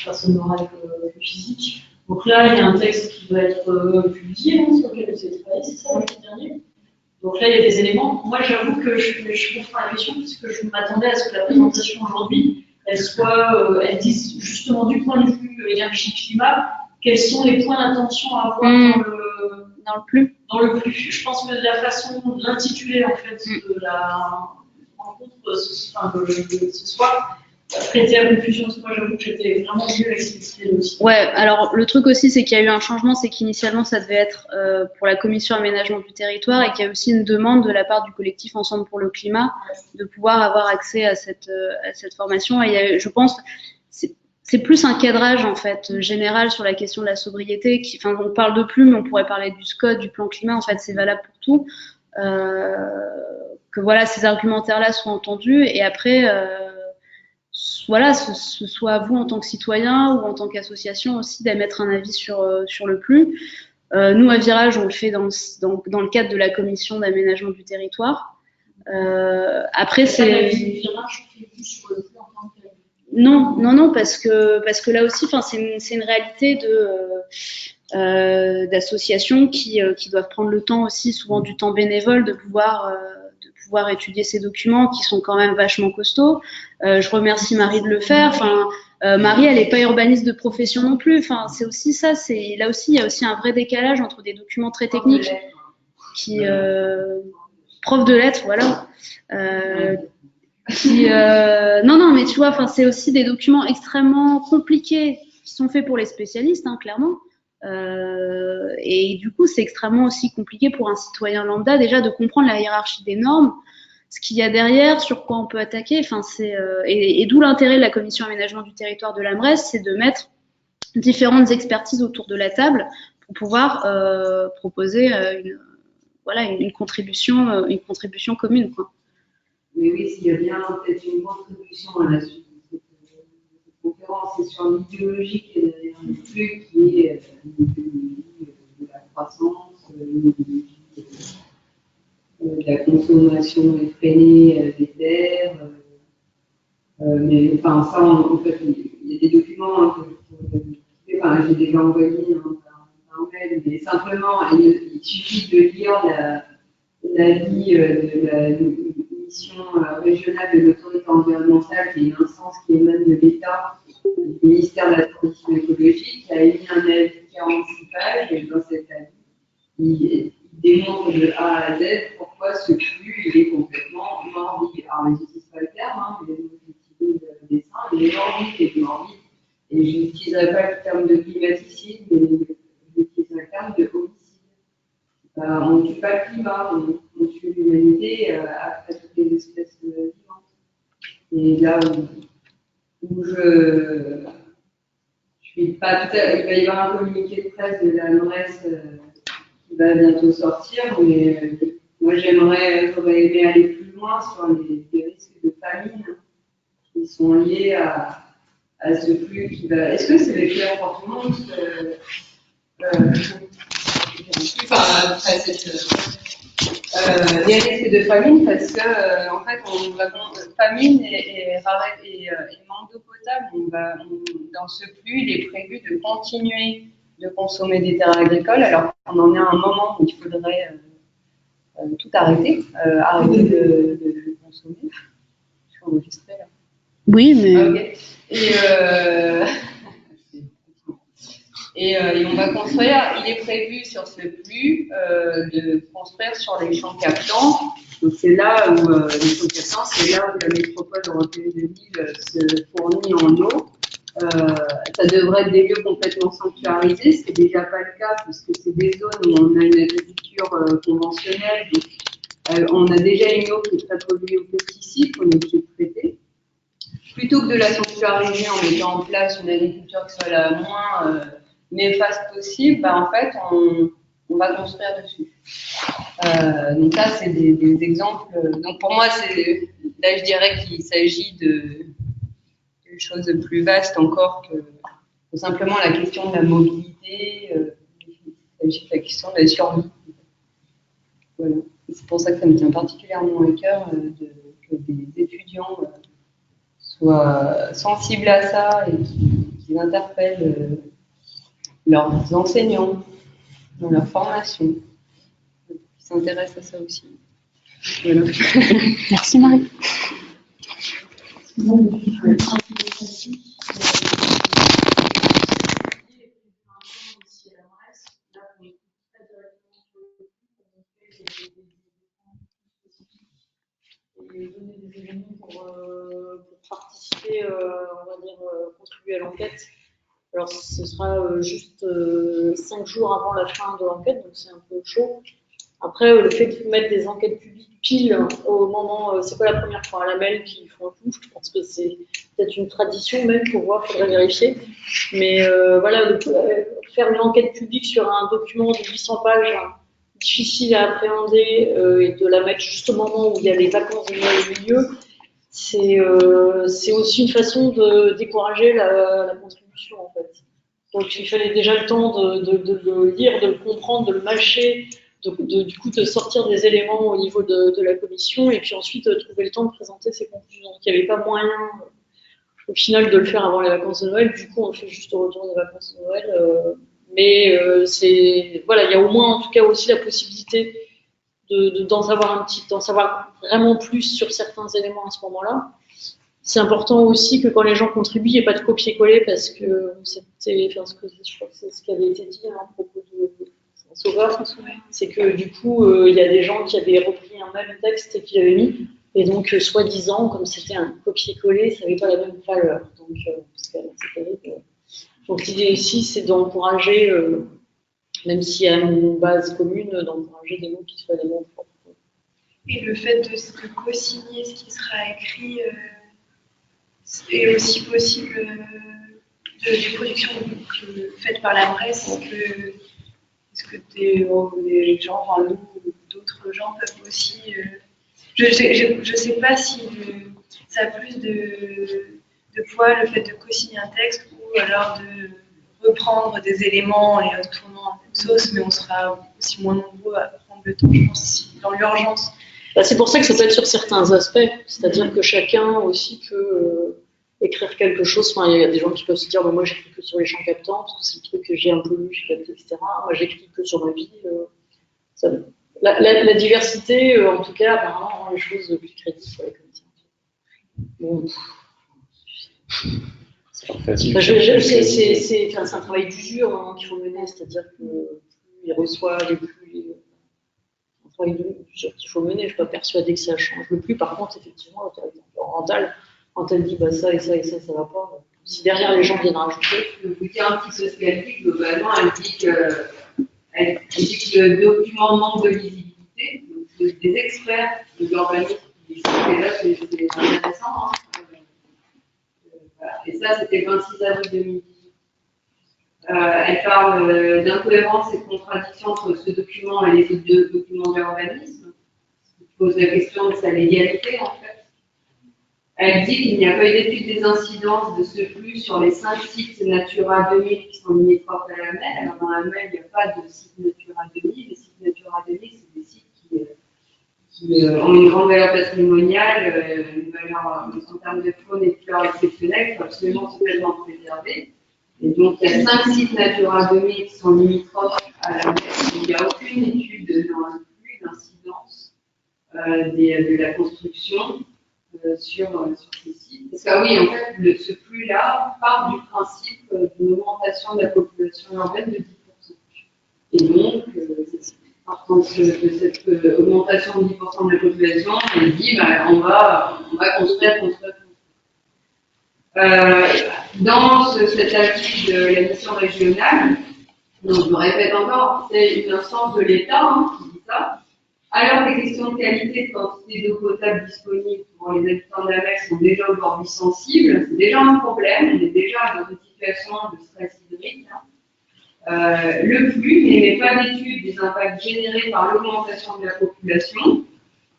personne morale que physique. Donc là, il y a un texte qui va être publié, sur lequel vous avez travaillé, c'est ça, l'année dernière. Donc là, il y a des éléments. Moi, j'avoue que je comprends la question, puisque je m'attendais à ce que la présentation aujourd'hui, elle dise justement du point de vue énergie-climat, quels sont les points d'attention à avoir dans le plus. Dans le plus. Je pense que la façon de l'intituler, en fait, de la rencontre ce soir, prêter à confusion, parce que moi, j'avoue que j'étais vraiment mieux explicité aussi. Ouais, alors le truc aussi, c'est qu'il y a eu un changement, c'est qu'initialement, ça devait être pour la commission aménagement du territoire et qu'il y a aussi une demande de la part du collectif Ensemble pour le climat de pouvoir avoir accès à cette formation. Et il y a, je pense, c'est plus un cadrage en fait général sur la question de la sobriété. Enfin, on parle de plus, mais on pourrait parler du SCOT, du plan climat. En fait, c'est valable pour tout. Que voilà, ces argumentaires-là soient entendus et après, voilà, ce soit à vous en tant que citoyen ou en tant qu'association aussi d'émettre un avis sur le plus. Nous, à Virage, on le fait dans le cadre de la commission d'aménagement du territoire. Après, c'est non, parce que là aussi, enfin, c'est une réalité d'associations qui doivent prendre le temps aussi, souvent du temps bénévole, de pouvoir étudier ces documents qui sont quand même vachement costauds. Je remercie Marie de le faire. Enfin, Marie, elle n'est pas urbaniste de profession non plus. Enfin, c'est aussi ça. Là aussi, il y a aussi un vrai décalage entre des documents très techniques prof de lettres, voilà. Non, mais tu vois, enfin, c'est aussi des documents extrêmement compliqués qui sont faits pour les spécialistes, hein, clairement. Et du coup, c'est extrêmement aussi compliqué pour un citoyen lambda déjà de comprendre la hiérarchie des normes, ce qu'il y a derrière, sur quoi on peut attaquer. Enfin, et d'où l'intérêt de la commission aménagement du territoire de l'AMRES, c'est de mettre différentes expertises autour de la table pour pouvoir proposer une contribution commune, quoi. Mais oui, s'il y a bien peut-être une contribution à la suite de cette conférence, c'est sur l'idéologie qui est derrière le flux, qui est l'idéologie de la croissance, l'idéologie de la consommation effrénée des terres. Mais enfin, ça, en fait, il y a des documents que j'ai déjà envoyés par mail, mais simplement, il suffit de lire l'avis de la mission régionale de l'autorité environnementale, qui est une instance qui émane de l'État, du ministère de la Transition écologique, qui a émis un avis de 46 pages, et dans cet avis, il démontre de A à Z pourquoi ce flux il est complètement morbide. Alors, je n'utilise pas le terme, mais j'utilise le dessin, il est morbide et morbide. Et je n'utiliserai pas le terme de climaticide, mais j'utiliserai le terme de homicide. On ne tue pas le climat, on tue l'humanité après toutes les espèces vivantes. Et là où je suis pas tout à fait. Il va y avoir un communiqué de presse de la NORES qui va bientôt sortir, mais moi j'aurais aimé aller plus loin sur les risques de famine qui sont liés à ce flux qui va. Est-ce que c'est clair pour tout le monde les risques de famine, parce que en fait, famine et manque d'eau potable, dans ce flux, il est prévu de continuer de consommer des terres agricoles, alors qu'on en est à un moment où il faudrait tout arrêter, arrêter de consommer. Je suis enregistrée là. Oui, mais. Okay. Et on va construire, il est prévu sur ce flux de construire sur les champs captants. Donc c'est là où les champs captants, c'est là où la métropole européenne de Lille se fournit en eau. Ça devrait être des lieux complètement sanctuarisés, ce qui n'est déjà pas le cas, puisque c'est des zones où on a une agriculture conventionnelle. Donc, on a déjà une eau qui est très polluée aux pesticides, qu'on est obligé de traiter. Plutôt que de la sanctuariser en mettant en place une agriculture qui soit la moins néfaste possible, en fait, on va construire dessus. Donc ça, c'est des exemples. Donc pour moi, là, je dirais qu'il s'agit de choses plus vastes encore que simplement la question de la mobilité. Il s'agit de la question de la survie. Voilà. C'est pour ça que ça me tient particulièrement à cœur que des étudiants soient sensibles à ça et qu'ils interpellent leurs enseignants dans leur formation, qui s'intéressent à ça aussi. Voilà. Merci Marie. Et donner des éléments pour participer, on va dire, contribuer à l'enquête. Alors, ce sera juste 5 jours avant la fin de l'enquête, donc c'est un peu chaud. Après, le fait de mettre des enquêtes publiques pile au moment, c'est pas la première fois à la MEL qu'ils font tout, je pense que c'est peut-être une tradition même, pour voir, il faudrait vérifier. Mais voilà, faire une enquête publique sur un document de 800 pages, difficile à appréhender, et de la mettre juste au moment où il y a les vacances de Noël au milieu, c'est aussi une façon de décourager la contribution, en fait. Donc il fallait déjà le temps de le lire, de le comprendre, de le mâcher, du coup de sortir des éléments au niveau de la commission, et puis ensuite trouver le temps de présenter ses conclusions. Donc il n'y avait pas moyen au final de le faire avant les vacances de Noël, du coup on le fait juste au retour des vacances de Noël. Mais voilà, il y a au moins en tout cas aussi la possibilité d'en savoir vraiment plus sur certains éléments à ce moment-là. C'est important aussi que quand les gens contribuent, il n'y ait pas de copier-coller, parce que je crois que c'est ce qui avait été dit à propos de Sauveur, c'est que du coup, il y a des gens qui avaient repris un même texte et qui l'avaient mis, et donc soi-disant, comme c'était un copier-coller, ça n'avait pas la même valeur. Donc c'est terrible. Donc l'idée ici, c'est d'encourager, même s'il y a une base commune, d'encourager des mots qui soient des mots propres. Et le fait de co-signer ce qui sera écrit est aussi possible des productions faites par la presse. Est-ce que les gens, enfin nous, d'autres gens peuvent aussi. Je sais pas si ça a plus de poids le fait de co-signer un texte ou alors de reprendre des éléments et en tournant un peu de sauce, mais on sera aussi moins nombreux à prendre le temps, je pense, dans l'urgence. C'est pour ça que ça peut être sur certains aspects, c'est-à-dire que chacun aussi peut écrire quelque chose. Enfin, il y a des gens qui peuvent se dire, moi j'écris que sur les champs captants, parce que c'est le truc que j'ai un peu lu, j'ai capté, etc. Moi j'écris que sur ma vie. La diversité, en tout cas, apparemment, rend les choses plus crédibles pour les commissaires. Bon. C'est un travail d'usure qu'il faut mener, c'est-à-dire que plus ils reçoivent et plus un travail d'usure qu'il faut mener. Je ne suis pas persuadée que ça change le plus. Par contre, effectivement, l'autorité environnementale, quand elle dit ça et ça et ça, ça ne va pas, si derrière les gens viennent rajouter. Le bouquin antisocialité, globalement, elle dit que le document manque de lisibilité. Donc, des experts de l'urbanisme qui disent que là, c'est intéressant. Voilà. Et ça, c'était le 26 avril 2018. Elle parle d'incohérence et de contradiction entre ce document et les autres documents d'urbanisme. Elle pose la question de sa légalité, en fait. Elle dit qu'il n'y a pas eu d'étude des incidences de ce flux sur les 5 sites Natura 2000 qui sont limitrophes à la mer. Alors dans la mer, il n'y a pas de site Natura 2000. Les sites Natura 2000, c'est des sites qui ont une grande valeur patrimoniale, une valeur en termes de faune et de flore exceptionnelle, qui sont absolument complètement préservés. Et donc, il y a 5 sites Natura 2000 qui sont limitrophes à la mer. Il n'y a aucune étude dans le flux d'incidence de la construction sur ces sites. Parce que oui, en fait, ce flux-là part du principe d'une augmentation de la population urbaine de 10%. Et donc, partant de cette augmentation de 10% de la population, on dit bah, on va construire. Dans cet avis de la mission régionale, donc je répète encore, c'est une instance de l'État qui dit ça. Alors les questions de qualité et de quantité d'eau potable disponible pour les habitants de la mer sont déjà aujourd'hui sensibles, c'est déjà un problème, on est déjà dans une situation de stress hydrique. Le flux n'émet pas d'études des impacts générés par l'augmentation de la population,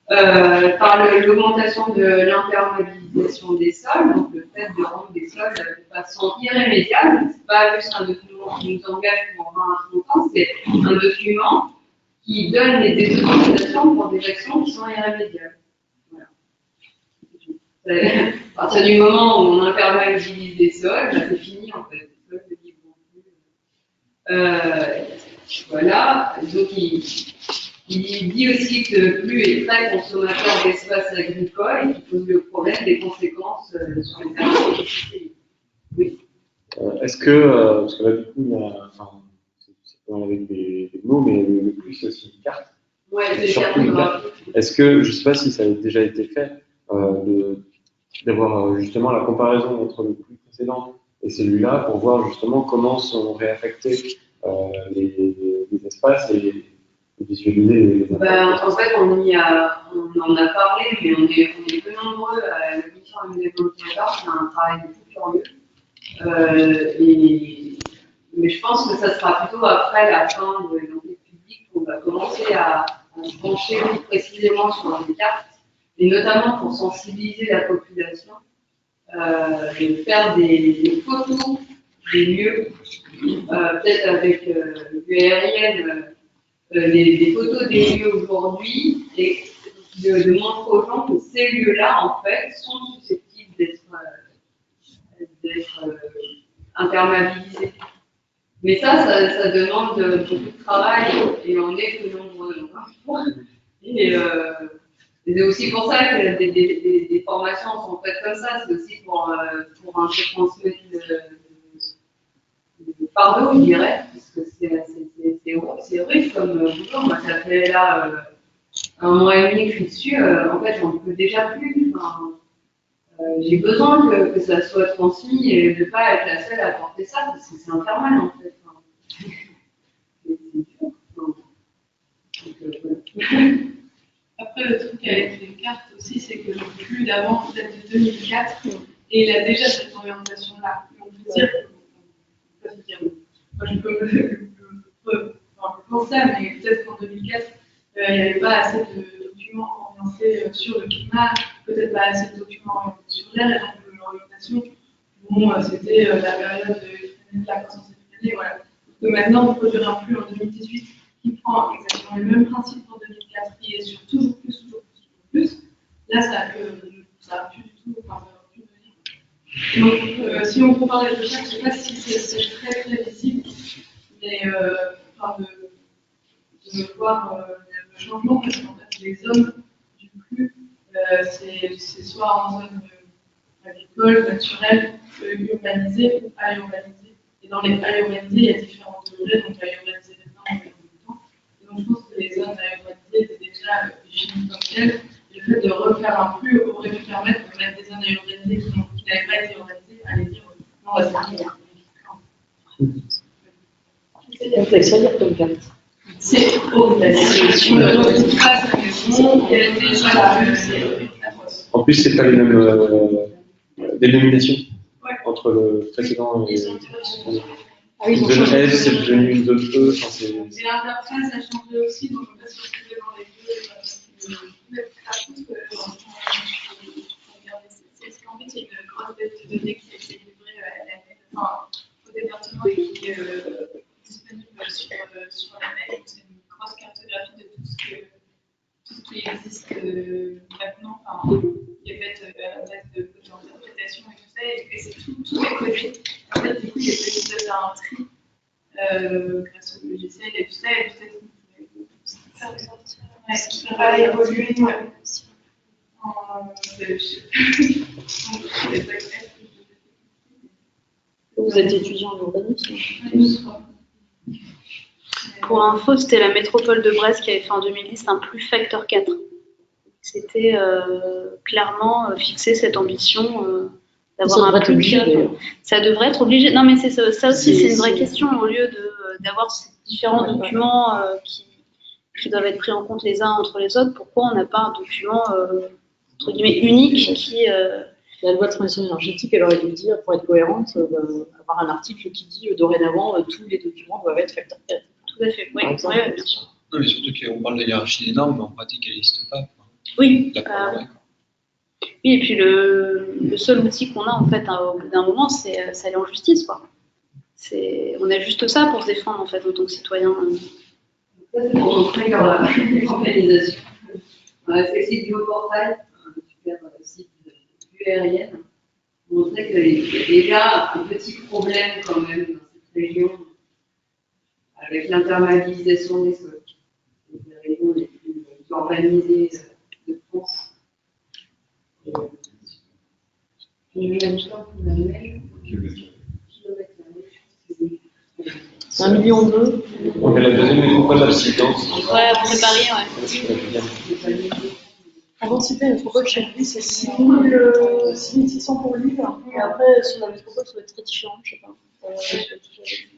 par l'augmentation de l'imperméabilisation des sols, donc le fait de rendre des sols de façon irrémédiable. Ce n'est pas juste un document qui nous engage pour 20 à 30 ans, c'est un document qui donne des autorisations pour des actions qui sont irrémédiables. Voilà. À partir du moment où on imperméabilise des sols, c'est fini en fait. Les sols ne vivront plus. Voilà. Donc il dit aussi que le flux est très consommateur d'espace agricole et qui pose le problème des conséquences sur les agriculteurs. Oui. Est-ce que, parce que là, du coup, il y a, enfin, c'est pas avec des mots, mais le flux, c'est aussi une carte. Oui, c'est surtout une carte. Est-ce que, je ne sais pas si ça a déjà été fait, d'avoir justement la comparaison entre le flux précédent et celui-là pour voir justement comment sont réaffectés les espaces et visualiser les en fait, on en a parlé, mais on est peu nombreux à la mission aménagement du territoire. C'est un travail de fou furieux. Mais je pense que ça sera plutôt après la fin de l'enquête publique qu'on va commencer à se pencher plus précisément sur les cartes, et notamment pour sensibiliser la population, de faire des photos des lieux, peut-être avec vue aérienne. Des photos des lieux aujourd'hui et de montrer aux gens que ces lieux-là, en fait, sont susceptibles d'être imperméabilisés. Mais ça demande beaucoup de travail et on est peu nombreux. Et c'est aussi pour ça que des formations sont faites comme ça. C'est aussi pour un peu transmettre le fardeau, je dirais, parce que c'est horrible comme boulot. Moi, ça fait là 1 mois et demi que je suis dessus. En fait, j'en peux déjà plus. Enfin, j'ai besoin que ça soit transmis et de ne pas être la seule à porter ça, parce que c'est infernal en fait. Enfin, c'est dur. Voilà. Après, le truc avec les cartes aussi, c'est que le flux d'avant, peut-être de 2004, et il a déjà cette orientation-là. On peut dire. Moi, je peux penser ça, mais peut-être qu'en 2004, il n'y avait pas assez de documents orientés sur le climat, peut-être pas assez de documents orientés sur l'air, et donc l'orientation, c'était la période de la croissance effrénée, voilà. Donc maintenant, on produire un flux en 2018 qui prend exactement les mêmes principes qu'en 2004, qui est sur toujours plus. Là, ça a plus du tout, enfin, donc, si on compare les recherches, je ne sais pas si c'est très très visible, mais de voir le changement, parce qu'en fait, les zones du flux, c'est soit en zone agricole, naturelle, urbanisée ou urbanisée. Et dans les urbanisées, il y a différents degrés, donc urbanisée maintenant, on met du temps. Et donc, je pense que les zones urbanisées étaient déjà définies comme telles. Le fait de refaire un flux aurait pu permettre de mettre des zones urbanisées qui n'avaient pas été urbanisées à les dire non, c'est ça veut dire comme carte. C'est sur le face à maison, il y a déjà la rue, c'est En plus, c'est pas les mêmes dénominations entre le précédent et une zone S, c'est devenu une zone E. Et l'interface a changé aussi, donc on va se retrouver dans les deux. de données qui a été livrée au département et qui est disponible sur la mail. C'est une grosse cartographie de tout ce qui existe maintenant. Il y a fait un test d'interprétation et tout ça, et c'est tout est codé. En fait, du coup, il est possible de faire un tri grâce au logiciel et tout ça, et peut-être qu'on pourrait faire ressortir. Ce qui va évoluer. Vous êtes étudiant en urbanisme? Pour info, c'était la métropole de Brest qui avait fait en 2010 un plus facteur 4. C'était clairement fixer cette ambition d'avoir un plus qui. Ça devrait être obligé. Non, mais ça aussi, c'est une vraie question. Au lieu d'avoir ces différents documents qui doivent être pris en compte les uns entre les autres, pourquoi on n'a pas un document entre guillemets unique qui. La loi de transition énergétique, elle aurait dû dire, pour être cohérente, avoir un article qui dit dorénavant tous les documents doivent être facteur 4. Tout à fait, oui, bien sûr. Non, mais surtout qu'on parle de hiérarchie des normes, mais en pratique, elle n'existe pas. Oui. D'accord. Oui, et puis le seul outil qu'on a en fait au bout d'un moment, c'est aller en justice, quoi. On a juste ça pour se défendre en fait en tant que citoyen. Ça, c'est pour montrer dans l'organisation. On a fait le site du Haut-Portail, un super site de vue aérienne, pour montrer qu'il y a déjà un petit problème quand même dans cette région avec l'intermodalisation des sols. C'est la région les plus urbanisées de France. C'est 1,2 million. On est la deuxième métropole d'Alsace. Ouais, après Paris, ouais. Avant, c'était la métropole chez lui, c'est 6600 pour Lille. Et après, sur la métropole, ça va être très différent, je sais pas.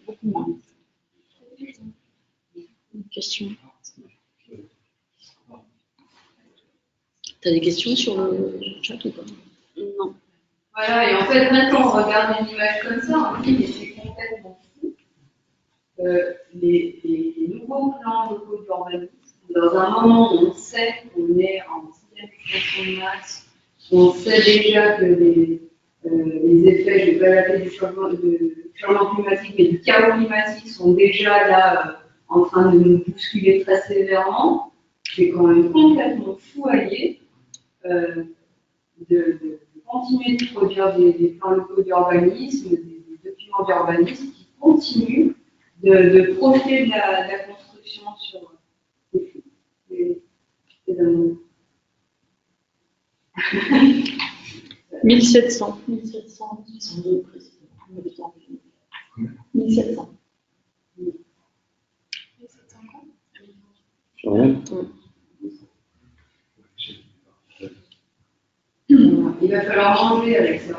Beaucoup moins. Une question. T'as des questions sur le chat ou pas? Non. Voilà, et en fait, même quand on regarde une image comme ça, on dit, mais c'est complètement fou. Les nouveaux plans locaux d'urbanisme, dans un moment où on sait qu'on est en sixième extinction de masse, on sait déjà que les effets, je ne vais pas l'appeler du changement climatique, mais du chaos climatique sont déjà là en train de nous bousculer très sévèrement, c'est quand même complètement fou allié de continuer de produire des plans locaux d'urbanisme, des documents d'urbanisme qui continuent de projeter de la construction sur les 1700. 1700. Il va falloir manger avec ça.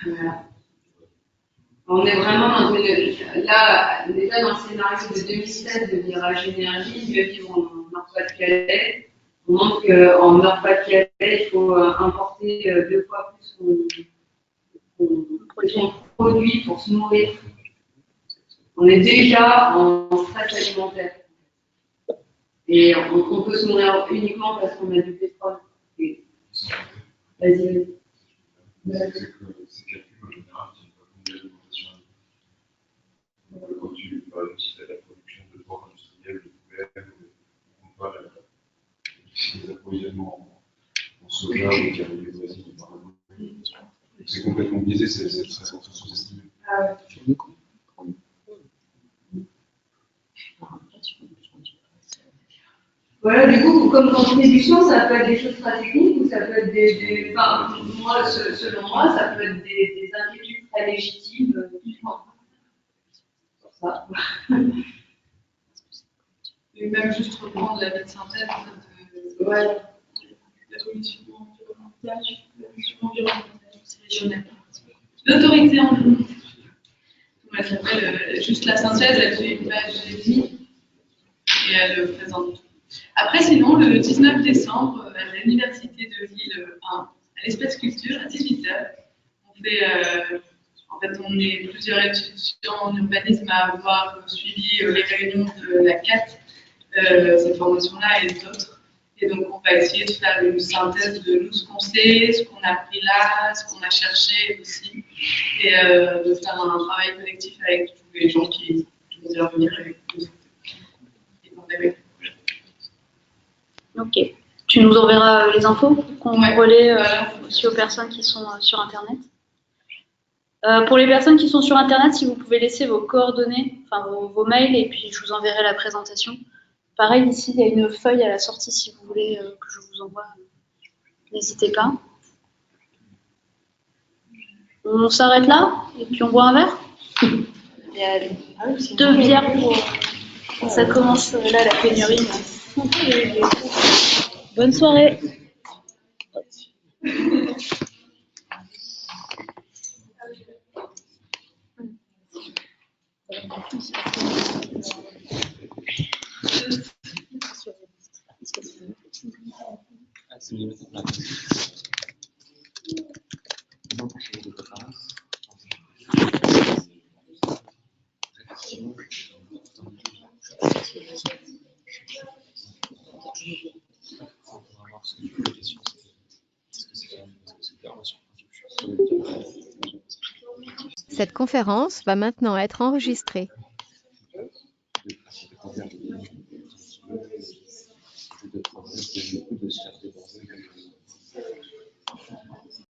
Voilà. On est vraiment dans là, déjà dans le scénario de 2007 de virage énergie, je vais vivre en Nord-Pas-de-Calais. On montre qu'en Nord-Pas-de-Calais, il faut importer 2 fois plus qu'on produit pour se nourrir. On est déjà en stress alimentaire. Et on peut se nourrir uniquement parce qu'on a du pétrole. Vas-y. Quand tu, par exemple, si tu as la production de porc industriel, de poulet, on compare les approvisionnements en soja ou qui arrivent des Brésil ou par exemple. C'est complètement biaisé, c'est sous-estimé. Voilà, du coup, comme contribution, ça peut être des choses très techniques ou ça peut être enfin, moi, selon moi, ça peut être des inquiétudes très légitimes. Ça. Et même juste reprendre la vie de synthèse de la commission environnementale, c'est régional. L'autorité en elle s'appelle juste la synthèse, elle fait une page et elle présente. Après, sinon, le 19 décembre, à l'Université de Lille 1, à l'Espace Culture, à 18h, on fait. En fait, on est plusieurs étudiants en urbanisme à avoir suivi les réunions de la CAT, cette formation-là et d'autres. Et donc, on va essayer de faire une synthèse de nous, ce qu'on sait, ce qu'on a appris là, ce qu'on a cherché aussi, et de faire un travail collectif avec tous les gens qui vont intervenir avec nous. Ok. Tu nous enverras les infos qu'on relaie voilà. aussi aux personnes qui sont sur Internet. Pour les personnes qui sont sur Internet, si vous pouvez laisser vos coordonnées, enfin vos mails, et puis je vous enverrai la présentation. Pareil, ici, il y a une feuille à la sortie si vous voulez que je vous envoie. N'hésitez pas. On s'arrête là et puis on boit un verre. Deux bières pour... Ça commence là, la pénurie. Bonne soirée. Cette conférence va maintenant être enregistrée.